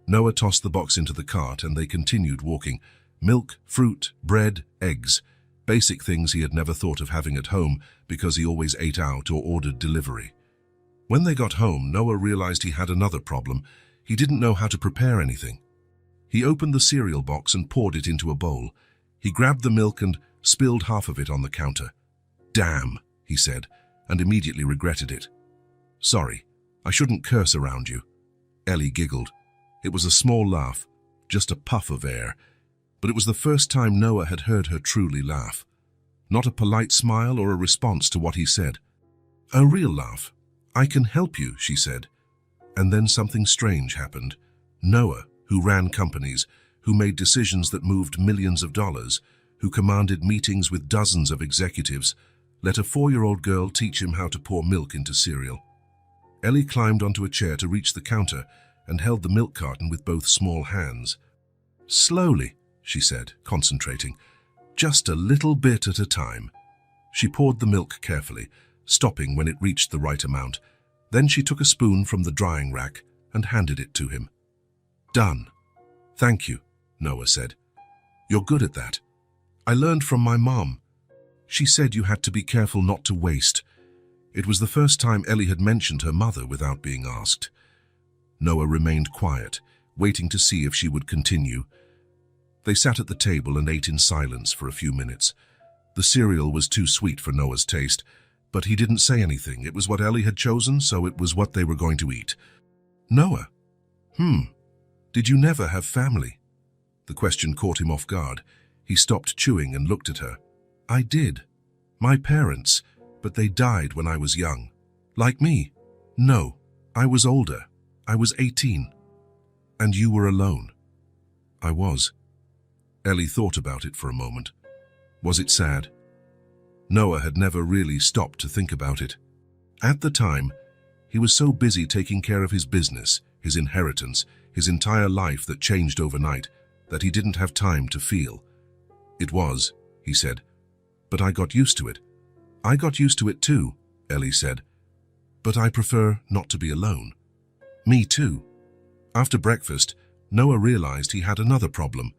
Noah tossed the box into the cart and they continued walking. Milk, fruit, bread, eggs. Basic things he had never thought of having at home because he always ate out or ordered delivery. When they got home, Noah realized he had another problem. He didn't know how to prepare anything. He opened the cereal box and poured it into a bowl. He grabbed the milk and spilled half of it on the counter. "Damn," he said, and immediately regretted it. "Sorry, I shouldn't curse around you." Ellie giggled. It was a small laugh, just a puff of air, but it was the first time Noah had heard her truly laugh. Not a polite smile or a response to what he said. A real laugh. "I can help you," she said. And then something strange happened. Noah, who ran companies, who made decisions that moved millions of dollars, who commanded meetings with dozens of executives, let a 4-year-old girl teach him how to pour milk into cereal. Ellie climbed onto a chair to reach the counter and held the milk carton with both small hands. "Slowly," she said, concentrating. "Just a little bit at a time." She poured the milk carefully, stopping when it reached the right amount. Then she took a spoon from the drying rack and handed it to him. "Done." "Thank you," Noah said. "You're good at that. I learned from my mom. She said you had to be careful not to waste." It was the first time Ellie had mentioned her mother without being asked. Noah remained quiet, waiting to see if she would continue. They sat at the table and ate in silence for a few minutes. The cereal was too sweet for Noah's taste, but he didn't say anything. It was what Ellie had chosen, so it was what they were going to eat. "Noah, did you never have family?" The question caught him off guard. He stopped chewing and looked at her. "I did. My parents, but they died when I was young. Like me." "No, I was older. I was 18. "And you were alone?" "I was." Ellie thought about it for a moment. Was it sad? Noah had never really stopped to think about it. At the time, he was so busy taking care of his business, his inheritance, his entire life that changed overnight, that he didn't have time to feel. "It was," he said, "but I got used to it." "I got used to it too," Ellie said, "but I prefer not to be alone." "Me too." After breakfast, Noah realized he had another problem.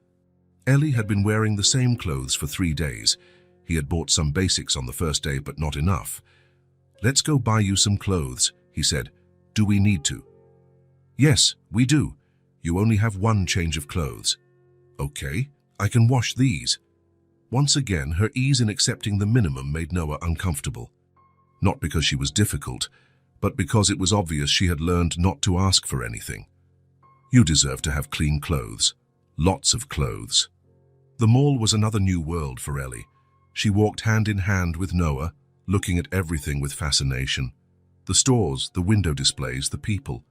Ellie had been wearing the same clothes for 3 days. He had bought some basics on the first day, but not enough. "Let's go buy you some clothes," he said. "Do we need to?" "Yes, we do. You only have 1 change of clothes." "Okay, I can wash these." Once again, her ease in accepting the minimum made Noah uncomfortable. Not because she was difficult, but because it was obvious she had learned not to ask for anything. "You deserve to have clean clothes. Lots of clothes." The mall was another new world for Ellie. She walked hand in hand with Noah, looking at everything with fascination. The stores, the window displays, the people.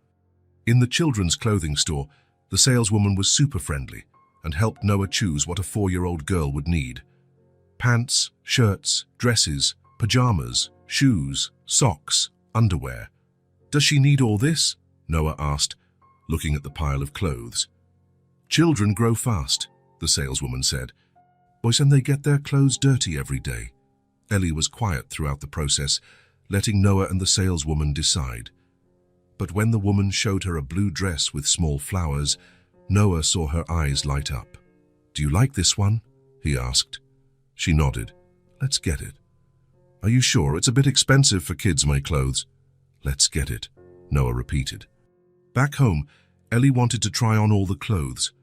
In the children's clothing store, the saleswoman was super friendly and helped Noah choose what a 4-year-old girl would need. Pants, shirts, dresses, pajamas, shoes, socks, underwear. "Does she need all this?" Noah asked, looking at the pile of clothes. "Children grow fast," the saleswoman said. "Boys, and they get their clothes dirty every day." Ellie was quiet throughout the process, letting Noah and the saleswoman decide. But when the woman showed her a blue dress with small flowers, Noah saw her eyes light up. "Do you like this one?" he asked. She nodded. "Let's get it." "Are you sure? It's a bit expensive for kids, my clothes." "Let's get it," Noah repeated. Back home, Ellie wanted to try on all the clothes.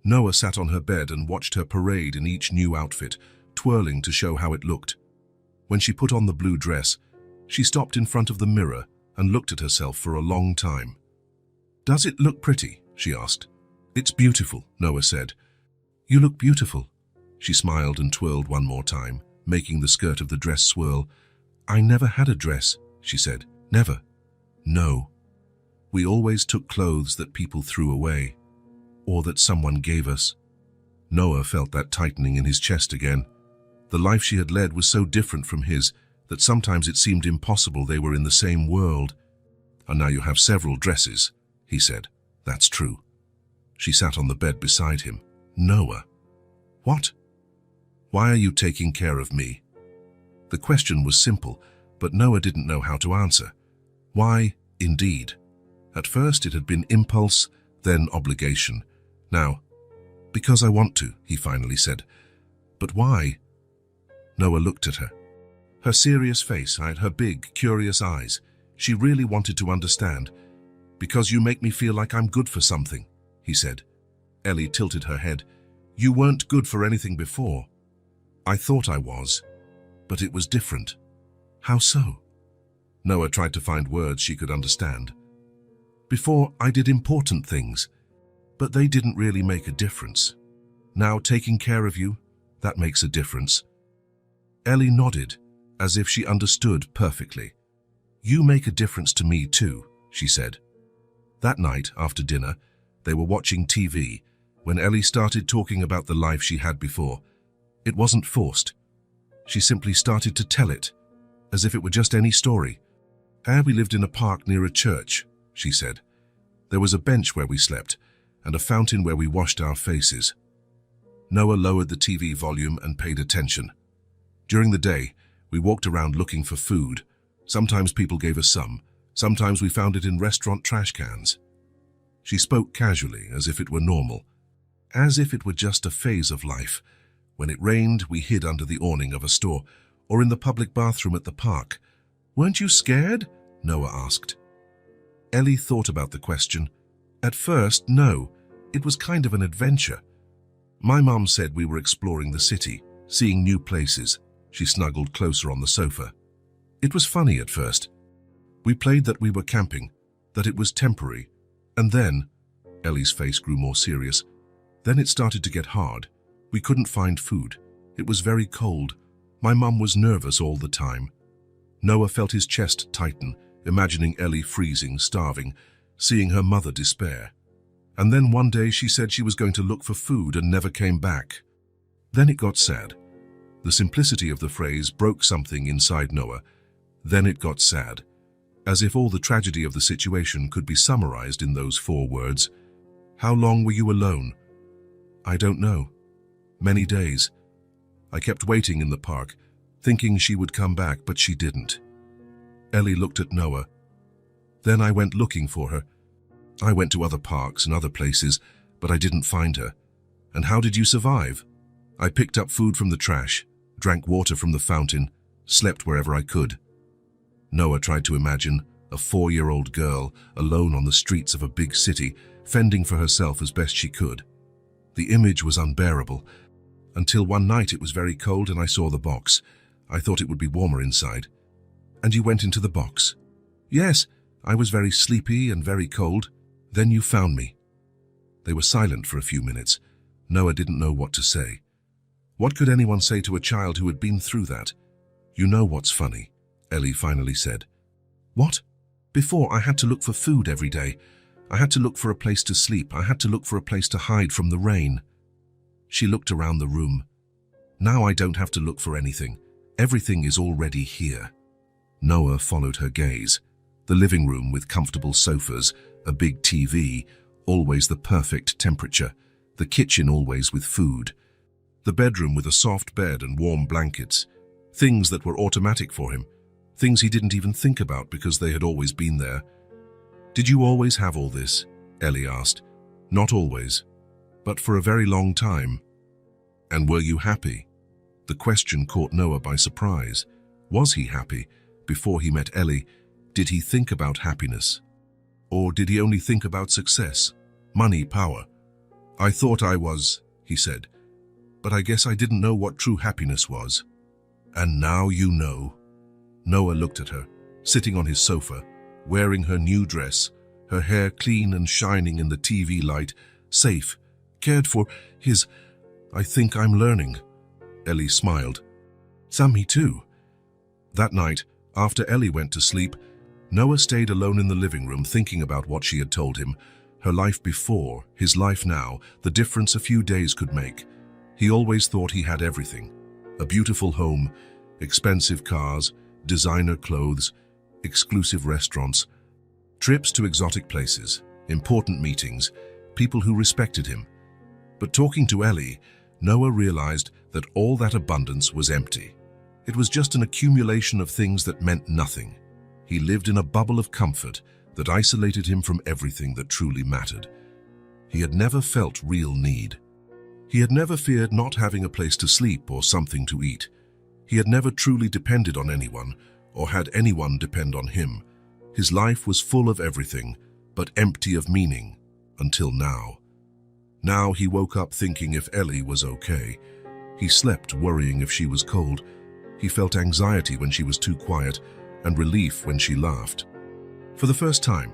Noah sat on her bed and watched her parade in each new outfit, twirling to show how it looked. When she put on the blue dress, she stopped in front of the mirror and looked at herself for a long time. "Does it look pretty?" she asked. "It's beautiful," Noah said. "You look beautiful." She smiled and twirled one more time, making the skirt of the dress swirl. "I never had a dress," she said. "Never." "No. We always took clothes that people threw away, or that someone gave us." Noah felt that tightening in his chest again. The life she had led was so different from his that sometimes it seemed impossible they were in the same world. "And now you have several dresses," he said. "That's true." She sat on the bed beside him. "Noah." "What? Why are you taking care of me?" The question was simple, but Noah didn't know how to answer. Why, indeed. At first it had been impulse, then obligation. Now, "Because I want to," he finally said. "But why?" Noah looked at her. Her serious face had her big, curious eyes. She really wanted to understand. "Because you make me feel like I'm good for something," he said. Ellie tilted her head. "You weren't good for anything before." "I thought I was, but it was different." "How so?" Noah tried to find words she could understand. "Before, I did important things, but they didn't really make a difference. Now, taking care of you, that makes a difference." Ellie nodded, as if she understood perfectly. "You make a difference to me too," she said. That night, after dinner, they were watching TV when Ellie started talking about the life she had before. It wasn't forced. She simply started to tell it, as if it were just any story. "We lived in a park near a church," she said. "There was a bench where we slept, and a fountain where we washed our faces." Noah lowered the TV volume and paid attention. "During the day, we walked around looking for food. Sometimes people gave us some. Sometimes we found it in restaurant trash cans." She spoke casually, as if it were normal. As if it were just a phase of life. When it rained, we hid under the awning of a store, or in the public bathroom at the park. "Weren't you scared?" Noah asked. Ellie thought about the question. At first, no. It was kind of an adventure. "My mom said we were exploring the city, seeing new places." She snuggled closer on the sofa. "It was funny at first. We played that we were camping, that it was temporary. And then," Ellie's face grew more serious, "then it started to get hard. We couldn't find food. It was very cold. My mum was nervous all the time." Noah felt his chest tighten, imagining Ellie freezing, starving, seeing her mother despair. And then one day she said she was going to look for food and never came back. Then it got sad. The simplicity of the phrase broke something inside Noah. Then it got sad, as if all the tragedy of the situation could be summarized in those 4 words. "How long were you alone?" "I don't know. Many days. I kept waiting in the park, thinking she would come back, but she didn't." Ellie looked at Noah. "Then I went looking for her. I went to other parks and other places, but I didn't find her." "And how did you survive?" "I picked up food from the trash, drank water from the fountain, slept wherever I could." Noah tried to imagine a 4-year-old girl alone on the streets of a big city, fending for herself as best she could. The image was unbearable, until one night it was very cold and I saw the box. I thought it would be warmer inside. "And you went into the box?" "Yes, I was very sleepy and very cold. Then you found me." They were silent for a few minutes. Noah didn't know what to say. What could anyone say to a child who had been through that? "You know what's funny?" Ellie finally said. "What?" "Before, I had to look for food every day. I had to look for a place to sleep. I had to look for a place to hide from the rain." She looked around the room. "Now I don't have to look for anything. Everything is already here." Noah followed her gaze. The living room with comfortable sofas, a big TV, always the perfect temperature. The kitchen always with food. The bedroom with a soft bed and warm blankets. Things that were automatic for him. things he didn't even think about because they had always been there. "Did you always have all this?" Ellie asked. "Not always, but for a very long time." "And were you happy?" The question caught Noah by surprise. Was he happy? Before he met Ellie, did he think about happiness? Or did he only think about success, money, power? "I thought I was," he said, "but I guess I didn't know what true happiness was." "And now you know." Noah looked at her, sitting on his sofa, wearing her new dress, her hair clean and shining in the TV light, safe, cared for. "I think I'm learning." Ellie smiled. "Me too." That night, after Ellie went to sleep, Noah stayed alone in the living room thinking about what she had told him, her life before, his life now, the difference a few days could make. He always thought he had everything. A beautiful home, expensive cars, designer clothes, exclusive restaurants, trips to exotic places, important meetings, people who respected him. But talking to Ellie, Noah realized that all that abundance was empty. It was just an accumulation of things that meant nothing. He lived in a bubble of comfort that isolated him from everything that truly mattered. He had never felt real need. He had never feared not having a place to sleep or something to eat. He had never truly depended on anyone or had anyone depend on him. His life was full of everything, but empty of meaning, until now. Now he woke up thinking if Ellie was okay. He slept worrying if she was cold. He felt anxiety when she was too quiet and relief when she laughed. For the first time,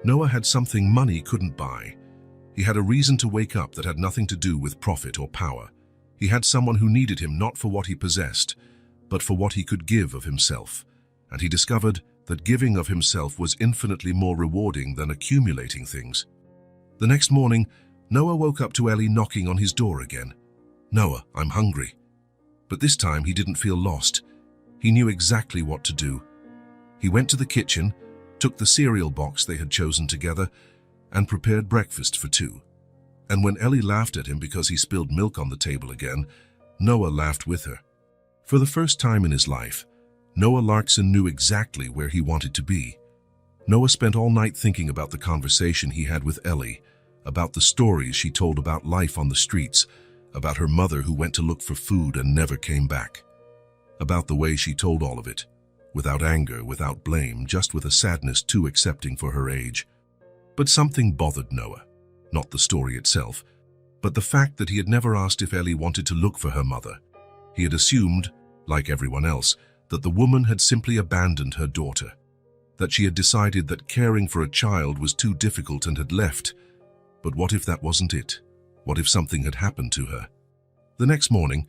Noah had something money couldn't buy. He had a reason to wake up that had nothing to do with profit or power. He had someone who needed him not for what he possessed, but for what he could give of himself. And he discovered that giving of himself was infinitely more rewarding than accumulating things. The next morning, Noah woke up to Ellie knocking on his door again. "Noah, I'm hungry." But this time he didn't feel lost. He knew exactly what to do. He went to the kitchen, took the cereal box they had chosen together, and prepared breakfast for two. And when Ellie laughed at him because he spilled milk on the table again, Noah laughed with her. For the first time in his life, Noah Larkson knew exactly where he wanted to be. Noah spent all night thinking about the conversation he had with Ellie, about the stories she told about life on the streets, about her mother who went to look for food and never came back, about the way she told all of it, without anger, without blame, just with a sadness too accepting for her age. But something bothered Noah, not the story itself, but the fact that he had never asked if Ellie wanted to look for her mother. He had assumed, like everyone else, that the woman had simply abandoned her daughter, that she had decided that caring for a child was too difficult and had left. But what if that wasn't it? What if something had happened to her? The next morning,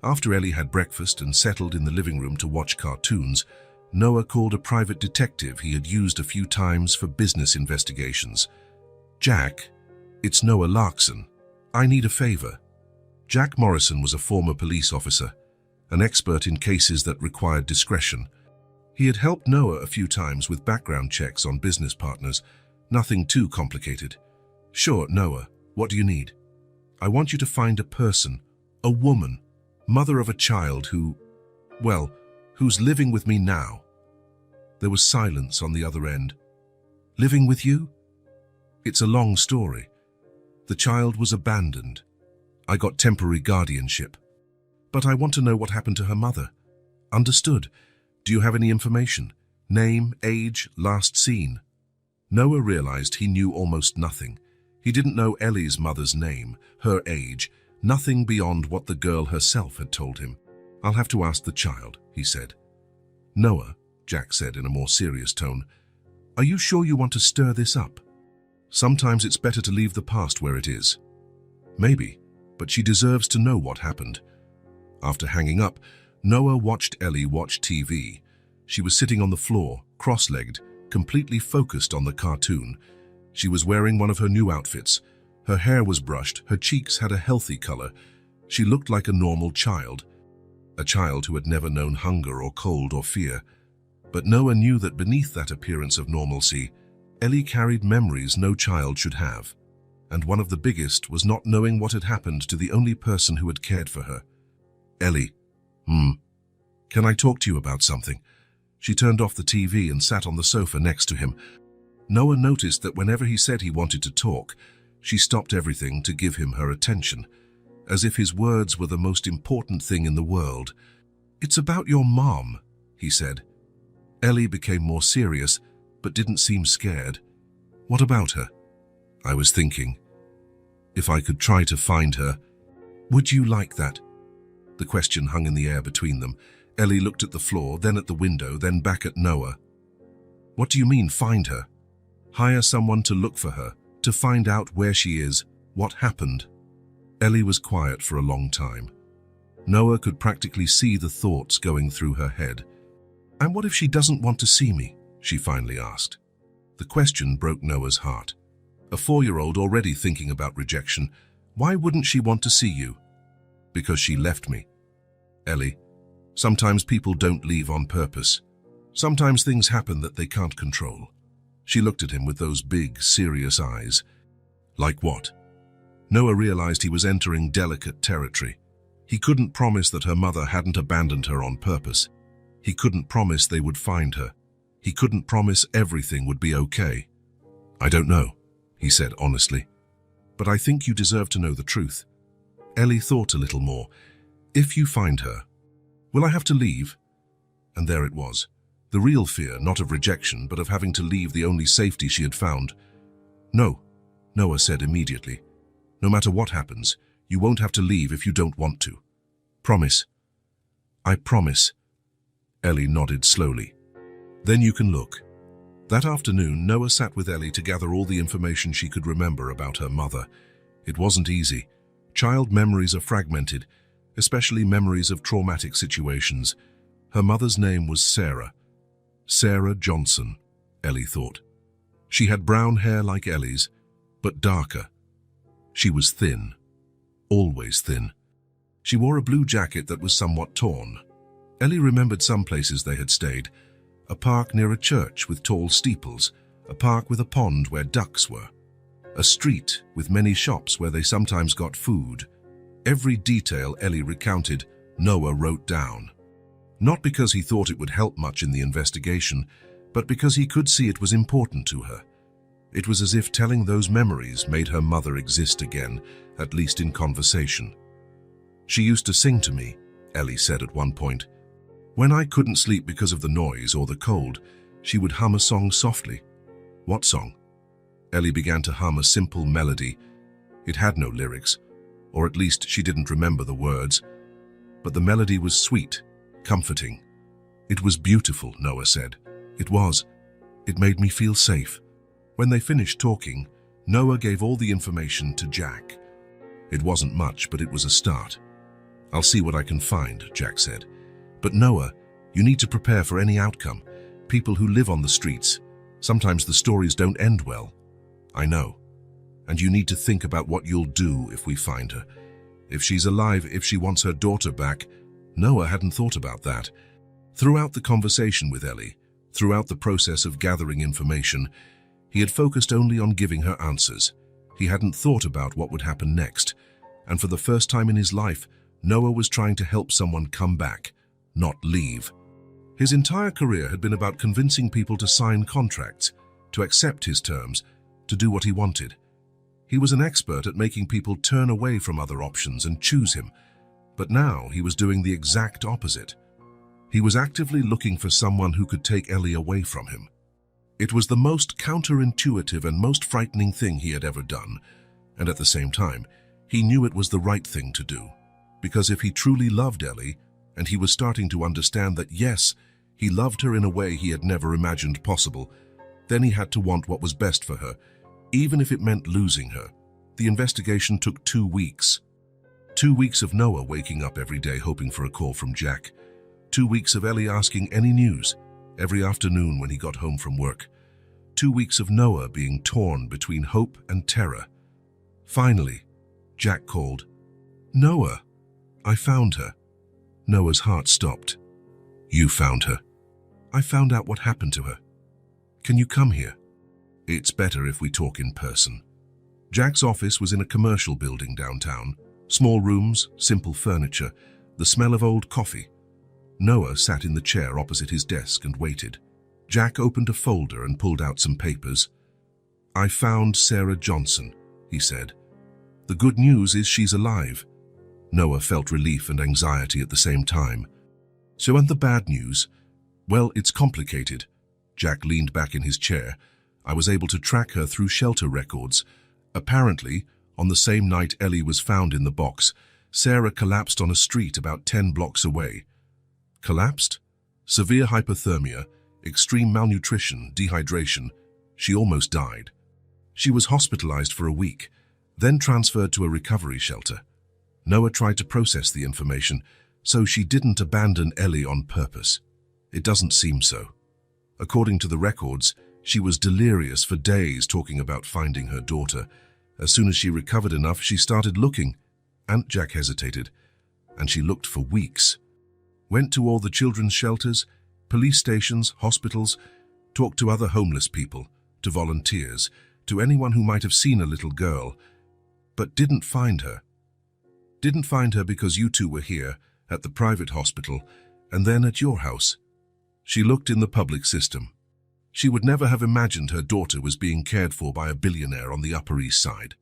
after Ellie had breakfast and settled in the living room to watch cartoons, Noah called a private detective he had used a few times for business investigations. "Jack, it's Noah Larkson. I need a favor." Jack Morrison was a former police officer, an expert in cases that required discretion. He had helped Noah a few times with background checks on business partners, nothing too complicated. "Sure, Noah, what do you need?" "I want you to find a person, a woman, mother of a child who's living with me now." There was silence on the other end. "Living with you?" "It's a long story. The child was abandoned. I got temporary guardianship. But I want to know what happened to her mother." "Understood. Do you have any information? Name, age, last seen?" Noah realized he knew almost nothing. He didn't know Ellie's mother's name, her age, nothing beyond what the girl herself had told him. "I'll have to ask the child," he said. "Noah," Jack said in a more serious tone, "are you sure you want to stir this up? Sometimes it's better to leave the past where it is." "Maybe, but she deserves to know what happened." After hanging up, Noah watched Ellie watch TV. She was sitting on the floor, cross-legged, completely focused on the cartoon. She was wearing one of her new outfits. Her hair was brushed, her cheeks had a healthy color. She looked like a normal child, a child who had never known hunger or cold or fear. But Noah knew that beneath that appearance of normalcy, Ellie carried memories no child should have. And one of the biggest was not knowing what had happened to the only person who had cared for her. "Ellie, can I talk to you about something?" She turned off the TV and sat on the sofa next to him. Noah noticed that whenever he said he wanted to talk, she stopped everything to give him her attention, as if his words were the most important thing in the world. "It's about your mom," he said. Ellie became more serious, but didn't seem scared. "What about her?" "I was thinking, if I could try to find her." "Would you like that?" The question hung in the air between them. Ellie looked at the floor, then at the window, then back at Noah. "What do you mean, find her?" "Hire someone to look for her, to find out where she is, what happened." Ellie was quiet for a long time. Noah could practically see the thoughts going through her head. "And what if she doesn't want to see me?" she finally asked. The question broke Noah's heart. A 4-year-old already thinking about rejection. "Why wouldn't she want to see you?" "Because she left me." "Ellie, sometimes people don't leave on purpose. Sometimes things happen that they can't control." She looked at him with those big, serious eyes. "Like what?" Noah realized he was entering delicate territory. He couldn't promise that her mother hadn't abandoned her on purpose. He couldn't promise they would find her. He couldn't promise everything would be okay. "I don't know," he said honestly. "But I think you deserve to know the truth." Ellie thought a little more. "If you find her, will I have to leave?" And there it was. The real fear, not of rejection, but of having to leave the only safety she had found. "No," Noah said immediately. "No matter what happens, you won't have to leave if you don't want to. Promise." "I promise." Ellie nodded slowly. "Then you can look." That afternoon, Noah sat with Ellie to gather all the information she could remember about her mother. It wasn't easy. Child memories are fragmented, especially memories of traumatic situations. Her mother's name was Sarah. Sarah Johnson, Ellie thought. She had brown hair like Ellie's, but darker. She was thin, always thin. She wore a blue jacket that was somewhat torn. Ellie remembered some places they had stayed. A park near a church with tall steeples, a park with a pond where ducks were, a street with many shops where they sometimes got food. Every detail Ellie recounted, Noah wrote down. Not because he thought it would help much in the investigation, but because he could see it was important to her. It was as if telling those memories made her mother exist again, at least in conversation. "She used to sing to me," Ellie said at one point. "When I couldn't sleep because of the noise or the cold, she would hum a song softly." "What song?" Ellie began to hum a simple melody. It had no lyrics, or at least she didn't remember the words. But the melody was sweet, comforting. "It was beautiful," Noah said. "It was. It made me feel safe." When they finished talking, Noah gave all the information to Jack. It wasn't much, but it was a start. "I'll see what I can find," Jack said. "But Noah, you need to prepare for any outcome. People who live on the streets, sometimes the stories don't end well." "I know. And you need to think about what you'll do if we find her. If she's alive, if she wants her daughter back." Noah hadn't thought about that. Throughout the conversation with Ellie, throughout the process of gathering information, he had focused only on giving her answers. He hadn't thought about what would happen next. And for the first time in his life, Noah was trying to help someone come back, not leave. His entire career had been about convincing people to sign contracts, to accept his terms, to do what he wanted. He was an expert at making people turn away from other options and choose him. But now he was doing the exact opposite. He was actively looking for someone who could take Ellie away from him. It was the most counterintuitive and most frightening thing he had ever done. And at the same time, he knew it was the right thing to do. Because if he truly loved Ellie, and he was starting to understand that yes, he loved her in a way he had never imagined possible, then he had to want what was best for her, even if it meant losing her. The investigation took 2 weeks. 2 weeks of Noah waking up every day hoping for a call from Jack. 2 weeks of Ellie asking any news every afternoon when he got home from work. 2 weeks of Noah being torn between hope and terror. Finally, Jack called. "Noah, I found her." Noah's heart stopped. "You found her?" "I found out what happened to her. Can you come here?" "It's better if we talk in person." Jack's office was in a commercial building downtown. Small rooms, simple furniture, the smell of old coffee. Noah sat in the chair opposite his desk and waited. Jack opened a folder and pulled out some papers. "I found Sarah Johnson," he said. "The good news is she's alive." Noah felt relief and anxiety at the same time. "So, and the bad news?" "Well, it's complicated." Jack leaned back in his chair. "I was able to track her through shelter records. Apparently, on the same night Ellie was found in the box, Sarah collapsed on a street about 10 blocks away." "Collapsed?" "Severe hypothermia, extreme malnutrition, dehydration. She almost died. She was hospitalized for a week, then transferred to a recovery shelter." Noah tried to process the information. "So she didn't abandon Ellie on purpose?" "It doesn't seem so. According to the records, she was delirious for days talking about finding her daughter. As soon as she recovered enough, she started looking." And Jack hesitated. "And she looked for weeks. Went to all the children's shelters, police stations, hospitals, talked to other homeless people, to volunteers, to anyone who might have seen a little girl, but didn't find her. Didn't find her because you two were here, at the private hospital, and then at your house. She looked in the public system. She would never have imagined her daughter was being cared for by a billionaire on the Upper East Side."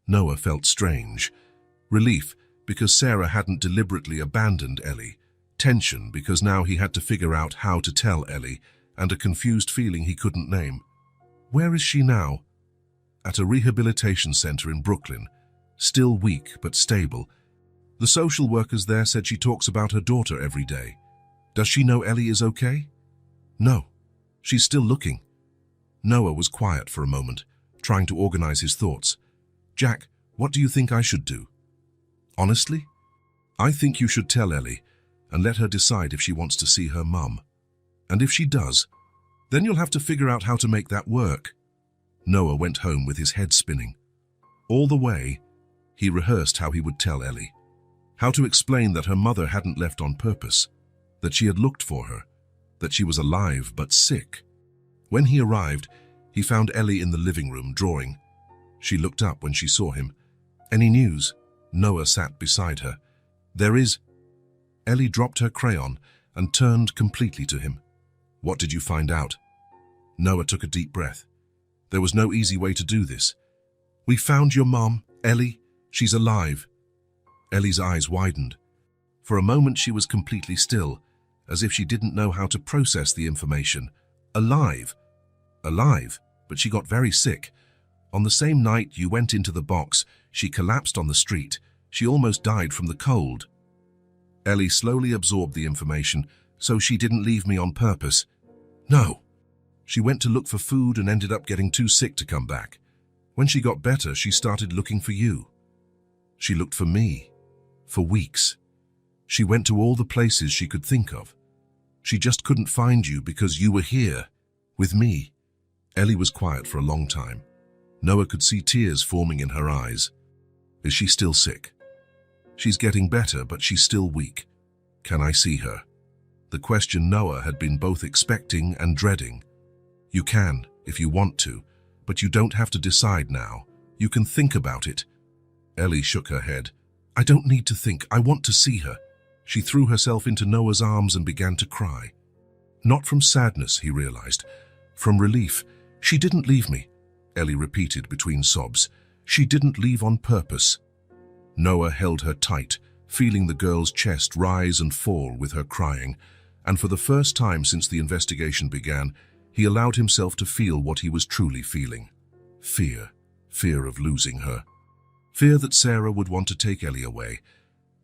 Noah felt strange. Relief, because Sarah hadn't deliberately abandoned Ellie. Tension, because now he had to figure out how to tell Ellie, and a confused feeling he couldn't name. "Where is she now?" "At a rehabilitation center in Brooklyn. Still weak, but stable. The social workers there said she talks about her daughter every day." "Does she know Ellie is okay?" "No. She's still looking." Noah was quiet for a moment, trying to organize his thoughts. "Jack, what do you think I should do?" "Honestly, I think you should tell Ellie and let her decide if she wants to see her mum. And if she does, then you'll have to figure out how to make that work." Noah went home with his head spinning. All the way, he rehearsed how he would tell Ellie. How to explain that her mother hadn't left on purpose, that she had looked for her, that she was alive but sick. When he arrived, he found Ellie in the living room drawing. She looked up when she saw him. "Any news?" Noah sat beside her. "There is." Ellie dropped her crayon and turned completely to him. "What did you find out?" Noah took a deep breath. There was no easy way to do this. "We found your mom, Ellie. She's alive." Ellie's eyes widened. For a moment she was completely still, as if she didn't know how to process the information. Alive. Alive, but she got very sick. On the same night you went into the box, she collapsed on the street. She almost died from the cold. Ellie slowly absorbed the information, "So she didn't leave me on purpose?" "No. She went to look for food and ended up getting too sick to come back. When she got better, she started looking for you. She looked for me. For weeks. She went to all the places she could think of. She just couldn't find you because you were here, with me." Ellie was quiet for a long time. Noah could see tears forming in her eyes. "Is she still sick?" "She's getting better, but she's still weak." "Can I see her?" The question Noah had been both expecting and dreading. "You can, if you want to, but you don't have to decide now. You can think about it." Ellie shook her head. "I don't need to think. I want to see her." She threw herself into Noah's arms and began to cry. Not from sadness, he realized. From relief. "She didn't leave me," Ellie repeated between sobs. "She didn't leave on purpose." Noah held her tight, feeling the girl's chest rise and fall with her crying, and for the first time since the investigation began, he allowed himself to feel what he was truly feeling. Fear. Fear of losing her. Fear that Sarah would want to take Ellie away.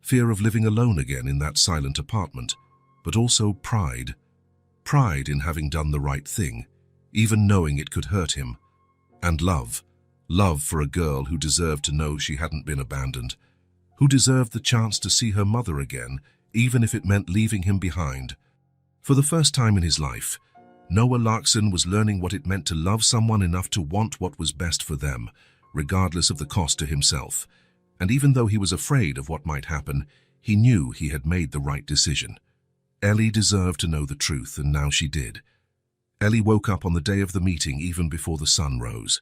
Fear of living alone again in that silent apartment. But also pride. Pride in having done the right thing, even knowing it could hurt him. And love. Love for a girl who deserved to know she hadn't been abandoned. Who deserved the chance to see her mother again, even if it meant leaving him behind. For the first time in his life, Noah Larkson was learning what it meant to love someone enough to want what was best for them, regardless of the cost to himself. And even though he was afraid of what might happen, he knew he had made the right decision. Ellie deserved to know the truth, and now she did. Ellie woke up on the day of the meeting even before the sun rose.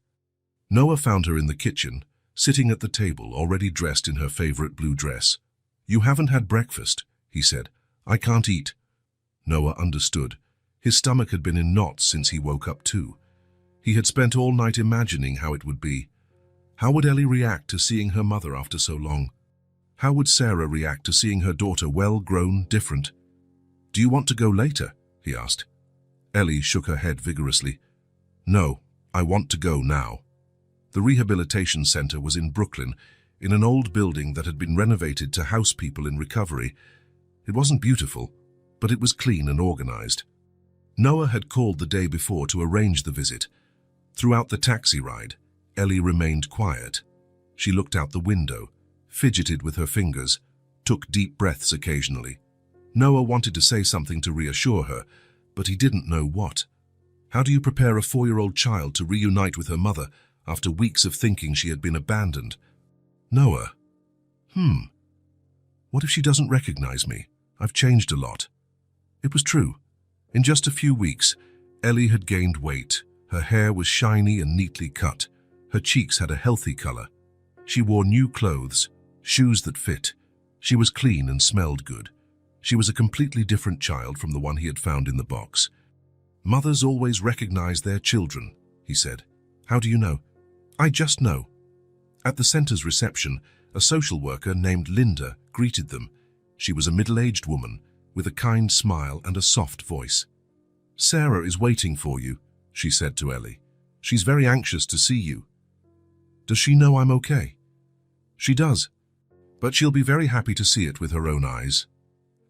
Noah found her in the kitchen, sitting at the table, already dressed in her favorite blue dress. "You haven't had breakfast," he said. "I can't eat." Noah understood. His stomach had been in knots since he woke up too. He had spent all night imagining how it would be. How would Ellie react to seeing her mother after so long? How would Sarah react to seeing her daughter well-grown, different? "Do you want to go later?" he asked. Ellie shook her head vigorously. "No, I want to go now." The rehabilitation center was in Brooklyn, in an old building that had been renovated to house people in recovery. It wasn't beautiful, but it was clean and organized. Noah had called the day before to arrange the visit. Throughout the taxi ride, Ellie remained quiet. She looked out the window, fidgeted with her fingers, took deep breaths occasionally. Noah wanted to say something to reassure her, but he didn't know what. How do you prepare a 4-year-old child to reunite with her mother after weeks of thinking she had been abandoned? Noah. What if she doesn't recognize me? I've changed a lot. It was true. In just a few weeks, Ellie had gained weight. Her hair was shiny and neatly cut. Her cheeks had a healthy color. She wore new clothes, shoes that fit. She was clean and smelled good. She was a completely different child from the one he had found in the box. "Mothers always recognize their children," he said. "How do you know?" "I just know." At the center's reception, a social worker named Linda greeted them. She was a middle-aged woman with a kind smile and a soft voice. "Sarah is waiting for you," she said to Ellie. "She's very anxious to see you." "Does she know I'm okay?" "She does, but she'll be very happy to see it with her own eyes."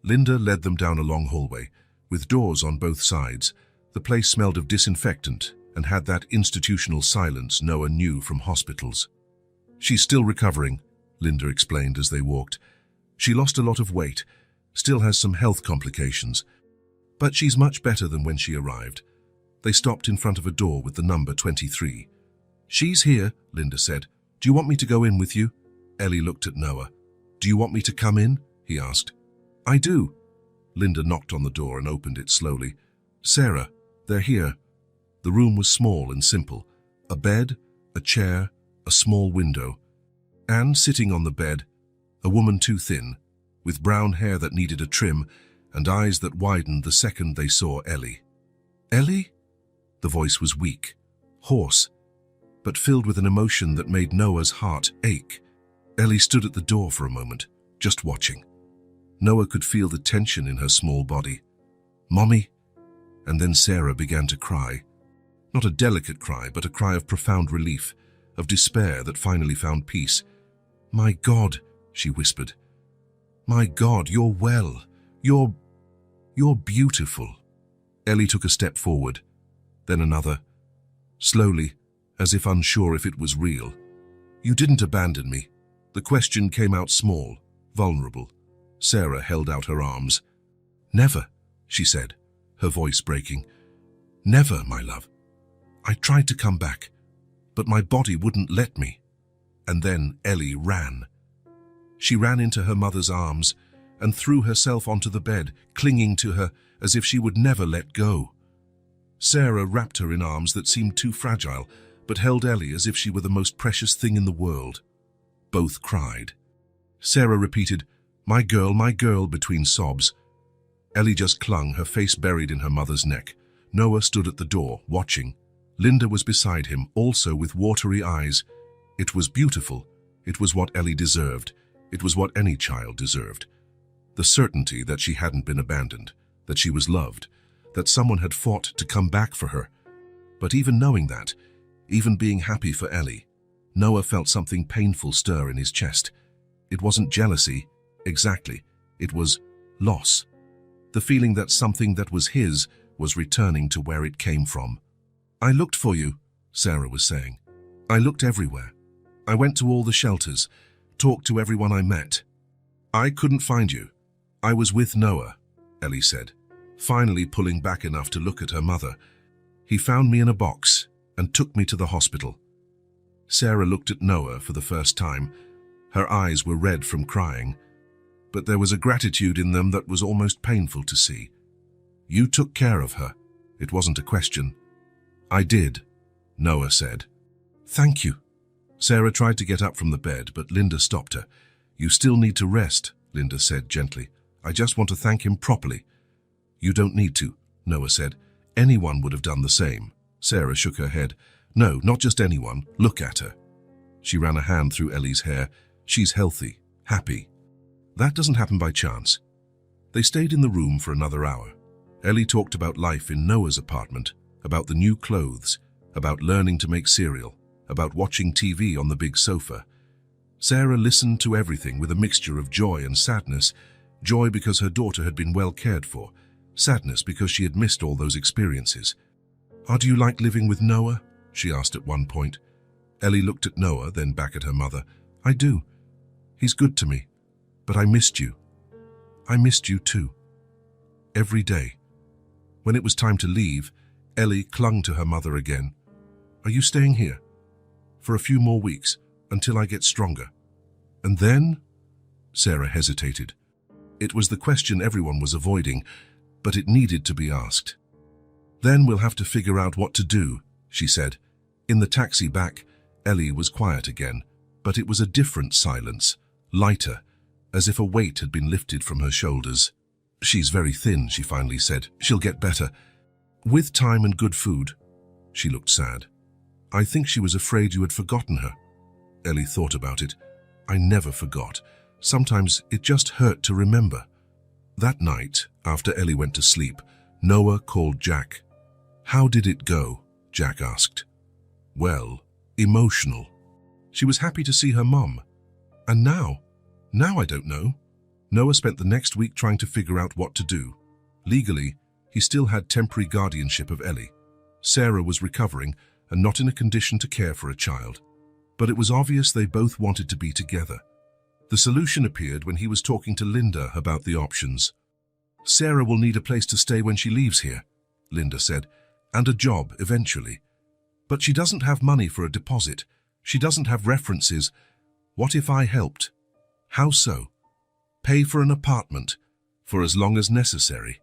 Linda led them down a long hallway, with doors on both sides. The place smelled of disinfectant and had that institutional silence Noah knew from hospitals. "She's still recovering," Linda explained as they walked. "She lost a lot of weight, still has some health complications, but she's much better than when she arrived." They stopped in front of a door with the number 23. "She's here," Linda said. "Do you want me to go in with you?" Ellie looked at Noah. "Do you want me to come in?" he asked. "I do." Linda knocked on the door and opened it slowly. "Sarah, they're here." The room was small and simple. A bed, a chair, a small window. And sitting on the bed, a woman too thin, with brown hair that needed a trim and eyes that widened the second they saw Ellie. "Ellie?" The voice was weak, hoarse, but filled with an emotion that made Noah's heart ache. Ellie stood at the door for a moment, just watching. Noah could feel the tension in her small body. "Mommy?" And then Sarah began to cry. Not a delicate cry, but a cry of profound relief, of despair that finally found peace. "My God," she whispered. "My God, you're well. You're beautiful." Ellie took a step forward, then another. Slowly, as if unsure if it was real. "You didn't abandon me." The question came out small, vulnerable. Sarah held out her arms. "Never," she said, her voice breaking. "Never, my love. I tried to come back, but my body wouldn't let me." And then Ellie ran. She ran into her mother's arms and threw herself onto the bed, clinging to her as if she would never let go. Sarah wrapped her in arms that seemed too fragile, but held Ellie as if she were the most precious thing in the world. Both cried. Sarah repeated, my girl," between sobs. Ellie just clung, her face buried in her mother's neck. Noah stood at the door, watching. Linda was beside him, also with watery eyes. It was beautiful. It was what Ellie deserved. It was what any child deserved. The certainty that she hadn't been abandoned, that she was loved, that someone had fought to come back for her. But even knowing that, even being happy for Ellie, Noah felt something painful stir in his chest. It wasn't jealousy, exactly. It was loss. The feeling that something that was his was returning to where it came from. "I looked for you," Sarah was saying. "I looked everywhere. I went to all the shelters, talked to everyone I met. I couldn't find you. I was with Noah," Ellie said, finally pulling back enough to look at her mother. "He found me in a box and took me to the hospital." Sarah looked at Noah for the first time. Her eyes were red from crying, but there was a gratitude in them that was almost painful to see. "You took care of her. It wasn't a question." "I did," Noah said. "Thank you." Sarah tried to get up from the bed, but Linda stopped her. "You still need to rest," Linda said gently. "I just want to thank him properly." You don't need to, Noah said. Anyone would have done the same. Sarah shook her head. No, not just anyone. Look at her. She ran a hand through Ellie's hair. She's healthy, happy. That doesn't happen by chance. They stayed in the room for another hour. Ellie talked about life in Noah's apartment, about the new clothes, about learning to make cereal, about watching TV on the big sofa. Sarah listened to everything with a mixture of joy and sadness. Joy because her daughter had been well cared for, sadness because she had missed all those experiences. Do you like living with Noah? She asked at one point. Ellie looked at Noah, then back at her mother. I do. He's good to me. But I missed you. I missed you too. Every day. When it was time to leave, Ellie clung to her mother again. Are you staying here? For a few more weeks, until I get stronger. And then? Sarah hesitated. It was the question everyone was avoiding, but it needed to be asked. Then we'll have to figure out what to do, she said. In the taxi back, Ellie was quiet again, but it was a different silence, lighter, as if a weight had been lifted from her shoulders. She's very thin, she finally said. She'll get better. With time and good food. She looked sad. I think she was afraid you had forgotten her. Ellie thought about it. I never forgot. Sometimes it just hurt to remember. That night, after Ellie went to sleep, Noah called Jack. How did it go? Jack asked. Well, emotional. She was happy to see her mum. And now I don't know. Noah spent the next week trying to figure out what to do. Legally, he still had temporary guardianship of Ellie. Sarah was recovering and not in a condition to care for a child. But it was obvious they both wanted to be together. The solution appeared when he was talking to Linda about the options. Sarah will need a place to stay when she leaves here, Linda said, and a job eventually. But she doesn't have money for a deposit. She doesn't have references. What if I helped? How so? Pay for an apartment, for as long as necessary.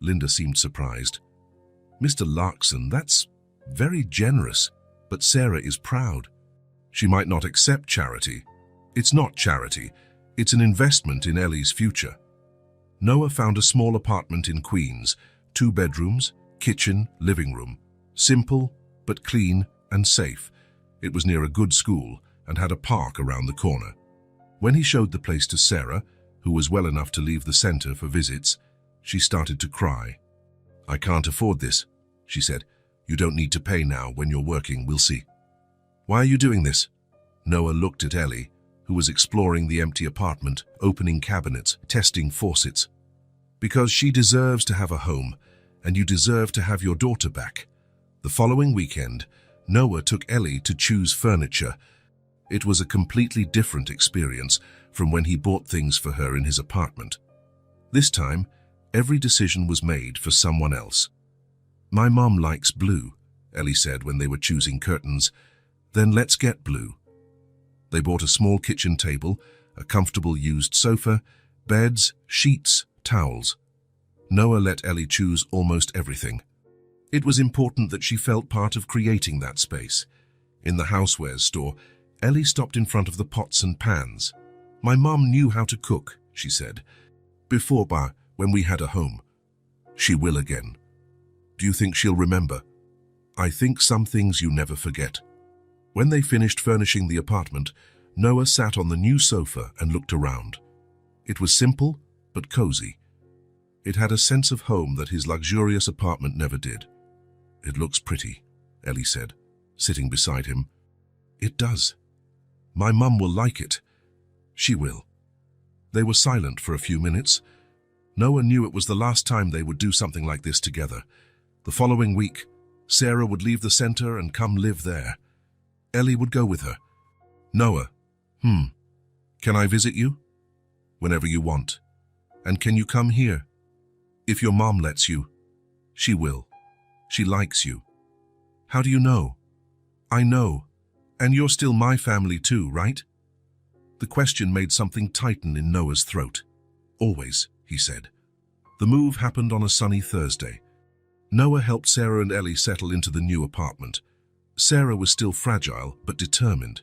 Linda seemed surprised. Mr. Larkson, that's very generous, but Sarah is proud. She might not accept charity. It's not charity. It's an investment in Ellie's future. Noah found a small apartment in Queens, 2 bedrooms, kitchen, living room. Simple, but clean and safe. It was near a good school and had a park around the corner. When he showed the place to Sarah, who was well enough to leave the center for visits, she started to cry. I can't afford this, she said. You don't need to pay now. When you're working, we'll see. Why are you doing this? Noah looked at Ellie, who was exploring the empty apartment, opening cabinets, testing faucets. Because she deserves to have a home, and you deserve to have your daughter back. The following weekend, Noah took Ellie to choose furniture. It was a completely different experience from when he bought things for her in his apartment. This time, every decision was made for someone else. My mom likes blue, Ellie said when they were choosing curtains. Then let's get blue. They bought a small kitchen table, a comfortable used sofa, beds, sheets, towels. Noah let Ellie choose almost everything. It was important that she felt part of creating that space. In the housewares store, Ellie stopped in front of the pots and pans. My mom knew how to cook, she said. Before, when we had a home. She will again. Do you think she'll remember? I think some things you never forget. When they finished furnishing the apartment, Noah sat on the new sofa and looked around. It was simple, but cozy. It had a sense of home that his luxurious apartment never did. It looks pretty, Ellie said, sitting beside him. It does. My mum will like it. She will. They were silent for a few minutes. Noah knew it was the last time they would do something like this together. The following week, Sarah would leave the center and come live there. Ellie would go with her. Noah, can I visit you? Whenever you want. And can you come here? If your mom lets you. She will. She likes you. How do you know? I know. And you're still my family too, right? The question made something tighten in Noah's throat. Always, he said. The move happened on a sunny Thursday. Noah helped Sarah and Ellie settle into the new apartment. Sarah was still fragile, but determined.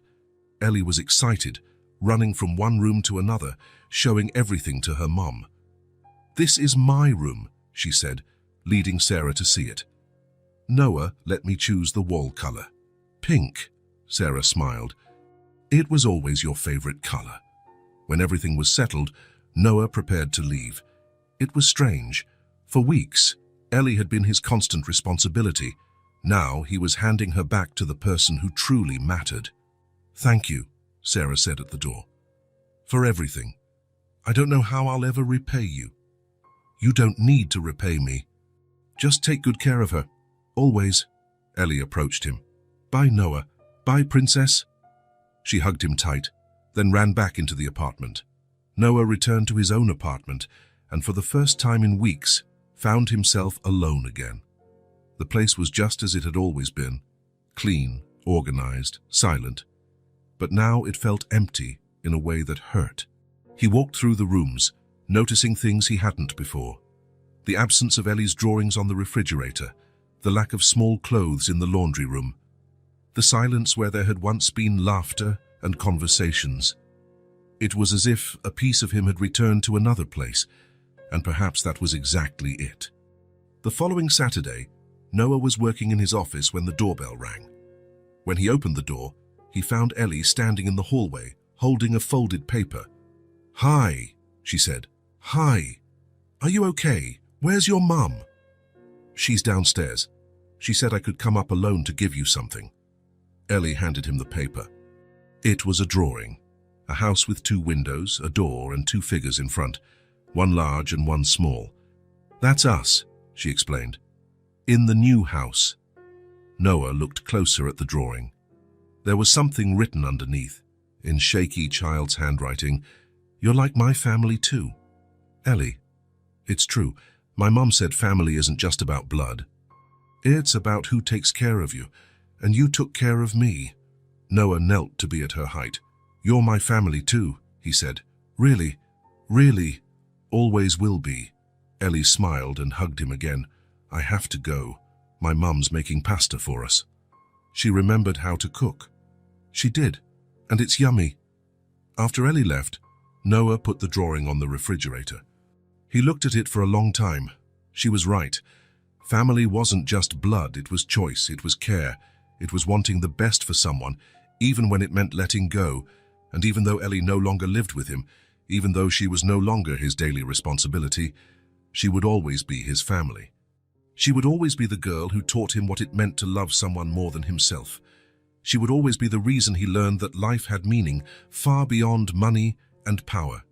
Ellie was excited, running from one room to another, showing everything to her mom. This is my room, she said, leading Sarah to see it. Noah let me choose the wall color. Pink, Sarah smiled. It was always your favorite color. When everything was settled, Noah prepared to leave. It was strange. For weeks, Ellie had been his constant responsibility. Now he was handing her back to the person who truly mattered. Thank you, Sarah said at the door. For everything. I don't know how I'll ever repay you. You don't need to repay me. Just take good care of her. Always. Ellie approached him. Bye, Noah. Bye, princess. She hugged him tight, then ran back into the apartment. Noah returned to his own apartment, and for the first time in weeks, found himself alone again. The place was just as it had always been, clean, organized, silent. But now it felt empty in a way that hurt. He walked through the rooms, noticing things he hadn't before. The absence of Ellie's drawings on the refrigerator, the lack of small clothes in the laundry room, the silence where there had once been laughter and conversations. It was as if a piece of him had returned to another place, and perhaps that was exactly it. The following Saturday, Noah was working in his office when the doorbell rang. When he opened the door, he found Ellie standing in the hallway, holding a folded paper. Hi, she said. Hi. Are you okay? Where's your mum? She's downstairs. She said I could come up alone to give you something. Ellie handed him the paper. It was a drawing. A house with 2 windows, a door, and 2 figures in front, one large and one small. That's us, she explained. In the new house. Noah looked closer at the drawing. There was something written underneath, in shaky child's handwriting. You're like my family too. Ellie, it's true. My mom said family isn't just about blood. It's about who takes care of you, and you took care of me. Noah knelt to be at her height. You're my family too, he said. Really, really, always will be. Ellie smiled and hugged him again. I have to go. My mum's making pasta for us. She remembered how to cook. She did, and it's yummy. After Ellie left, Noah put the drawing on the refrigerator. He looked at it for a long time. She was right. Family wasn't just blood, it was choice, it was care. It was wanting the best for someone, even when it meant letting go. And even though Ellie no longer lived with him, even though she was no longer his daily responsibility, she would always be his family. She would always be the girl who taught him what it meant to love someone more than himself. She would always be the reason he learned that life had meaning far beyond money and power.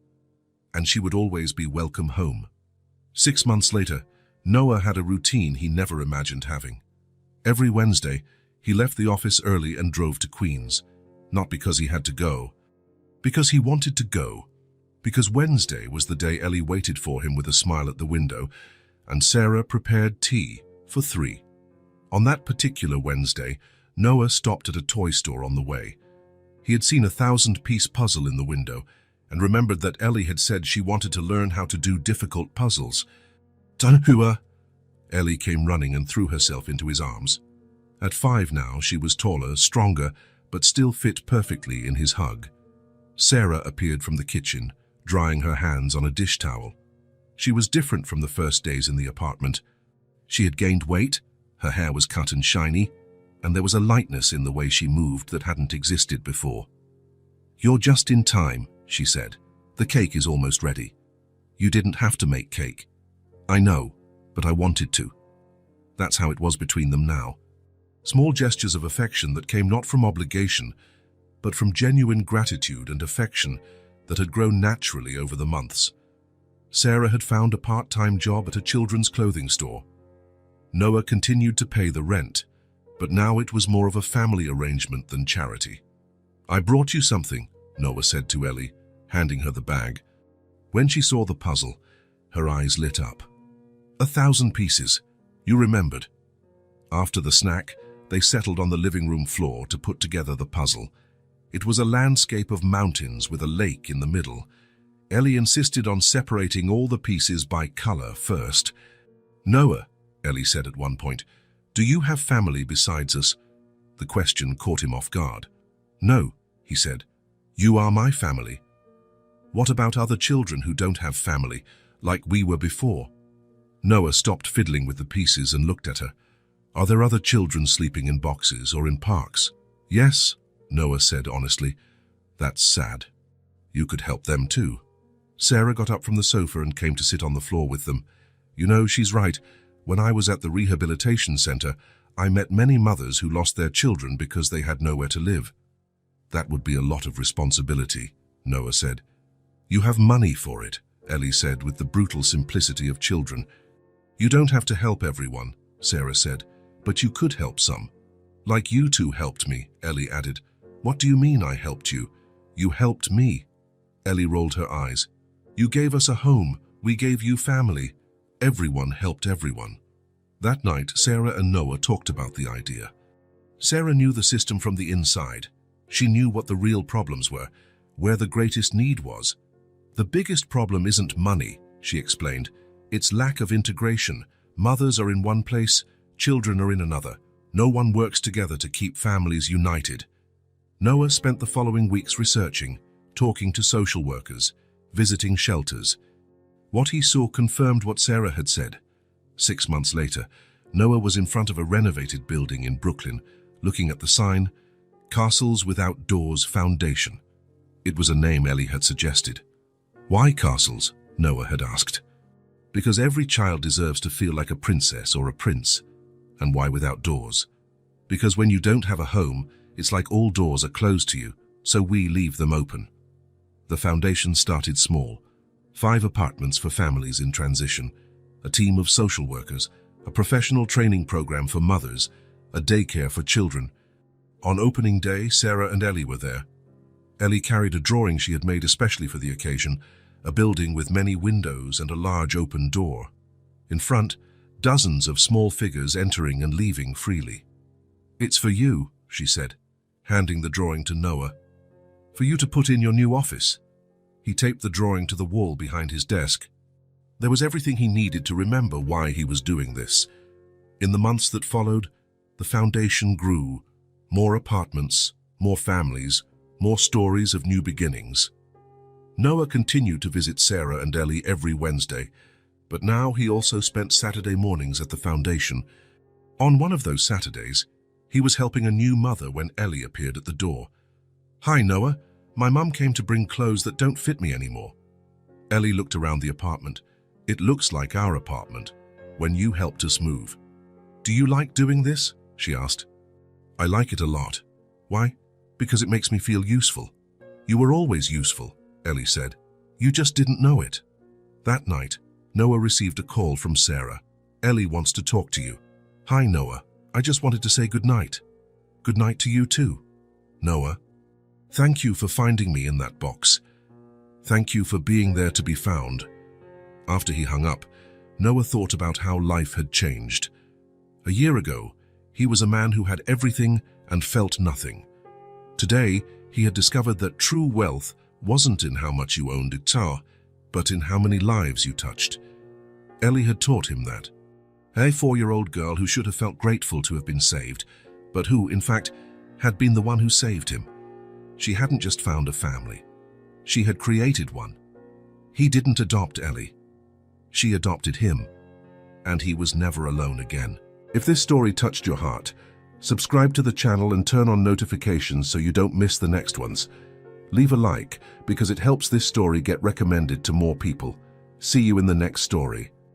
And she would always be welcome home. 6 months later, Noah had a routine he never imagined having. Every Wednesday, he left the office early and drove to Queens, not because he had to go, because he wanted to go, because Wednesday was the day Ellie waited for him with a smile at the window, and Sarah prepared tea for 3. On that particular Wednesday, Noah stopped at a toy store on the way. He had seen a 1,000-piece puzzle in the window and remembered that Ellie had said she wanted to learn how to do difficult puzzles. Tanhua! Ellie came running and threw herself into his arms. At 5 now, she was taller, stronger, but still fit perfectly in his hug. Sarah appeared from the kitchen, drying her hands on a dish towel. She was different from the first days in the apartment. She had gained weight, her hair was cut and shiny, and there was a lightness in the way she moved that hadn't existed before. You're just in time, she said. The cake is almost ready. You didn't have to make cake. I know, but I wanted to. That's how it was between them now. Small gestures of affection that came not from obligation, but from genuine gratitude and affection that had grown naturally over the months. Sarah had found a part-time job at a children's clothing store. Noah continued to pay the rent, but now it was more of a family arrangement than charity. I brought you something, Noah said to Ellie, handing her the bag. When she saw the puzzle, her eyes lit up. 1,000 pieces. You remembered. After the snack, they settled on the living room floor to put together the puzzle. It was a landscape of mountains with a lake in the middle. Ellie insisted on separating all the pieces by color first. Noah, Ellie said at one point, do you have family besides us? The question caught him off guard. No, he said. You are my family. What about other children who don't have family, like we were before? Noah stopped fiddling with the pieces and looked at her. Are there other children sleeping in boxes or in parks? Yes, Noah said honestly. That's sad. You could help them too. Sarah got up from the sofa and came to sit on the floor with them. You know, she's right. When I was at the rehabilitation center, I met many mothers who lost their children because they had nowhere to live. That would be a lot of responsibility, Noah said. You have money for it, Ellie said with the brutal simplicity of children. You don't have to help everyone, Sarah said, but you could help some. Like you two helped me, Ellie added. What do you mean I helped you? You helped me. Ellie rolled her eyes. You gave us a home. We gave you family. Everyone helped everyone. That night, Sarah and Noah talked about the idea. Sarah knew the system from the inside. She knew what the real problems were, where the greatest need was. The biggest problem isn't money, she explained. It's lack of integration. Mothers are in one place, children are in another. No one works together to keep families united. Noah spent the following weeks researching, talking to social workers, visiting shelters. What he saw confirmed what Sarah had said. 6 months later, Noah was in front of a renovated building in Brooklyn, looking at the sign, Castles Without Doors Foundation. It was a name Ellie had suggested. Why castles? Noah had asked. Because every child deserves to feel like a princess or a prince. And why without doors? Because when you don't have a home, it's like all doors are closed to you, so we leave them open. The foundation started small. 5 apartments for families in transition, a team of social workers, a professional training program for mothers, a daycare for children. On opening day, Sarah and Ellie were there. Ellie carried a drawing she had made especially for the occasion, a building with many windows and a large open door. In front, dozens of small figures entering and leaving freely. It's for you, she said, handing the drawing to Noah. For you to put in your new office. He taped the drawing to the wall behind his desk. There was everything he needed to remember why he was doing this. In the months that followed, the foundation grew. More apartments, more families, more stories of new beginnings. Noah continued to visit Sarah and Ellie every Wednesday, but now he also spent Saturday mornings at the foundation. On one of those Saturdays, he was helping a new mother when Ellie appeared at the door. Hi, Noah. My mum came to bring clothes that don't fit me anymore. Ellie looked around the apartment. It looks like our apartment, when you helped us move. Do you like doing this? She asked. I like it a lot. Why? Because it makes me feel useful. You were always useful, Ellie said. You just didn't know it. That night, Noah received a call from Sarah. Ellie wants to talk to you. Hi, Noah. I just wanted to say good night. Good night to you too. Noah, thank you for finding me in that box. Thank you for being there to be found. After he hung up, Noah thought about how life had changed. A year ago, he was a man who had everything and felt nothing. Today, he had discovered that true wealth wasn't in how much you owned guitar, but in how many lives you touched. Ellie had taught him that. A 4-year-old girl who should have felt grateful to have been saved, but who, in fact, had been the one who saved him. She hadn't just found a family. She had created one. He didn't adopt Ellie. She adopted him, and he was never alone again. If this story touched your heart, subscribe to the channel and turn on notifications so you don't miss the next ones. Leave a like because it helps this story get recommended to more people. See you in the next story.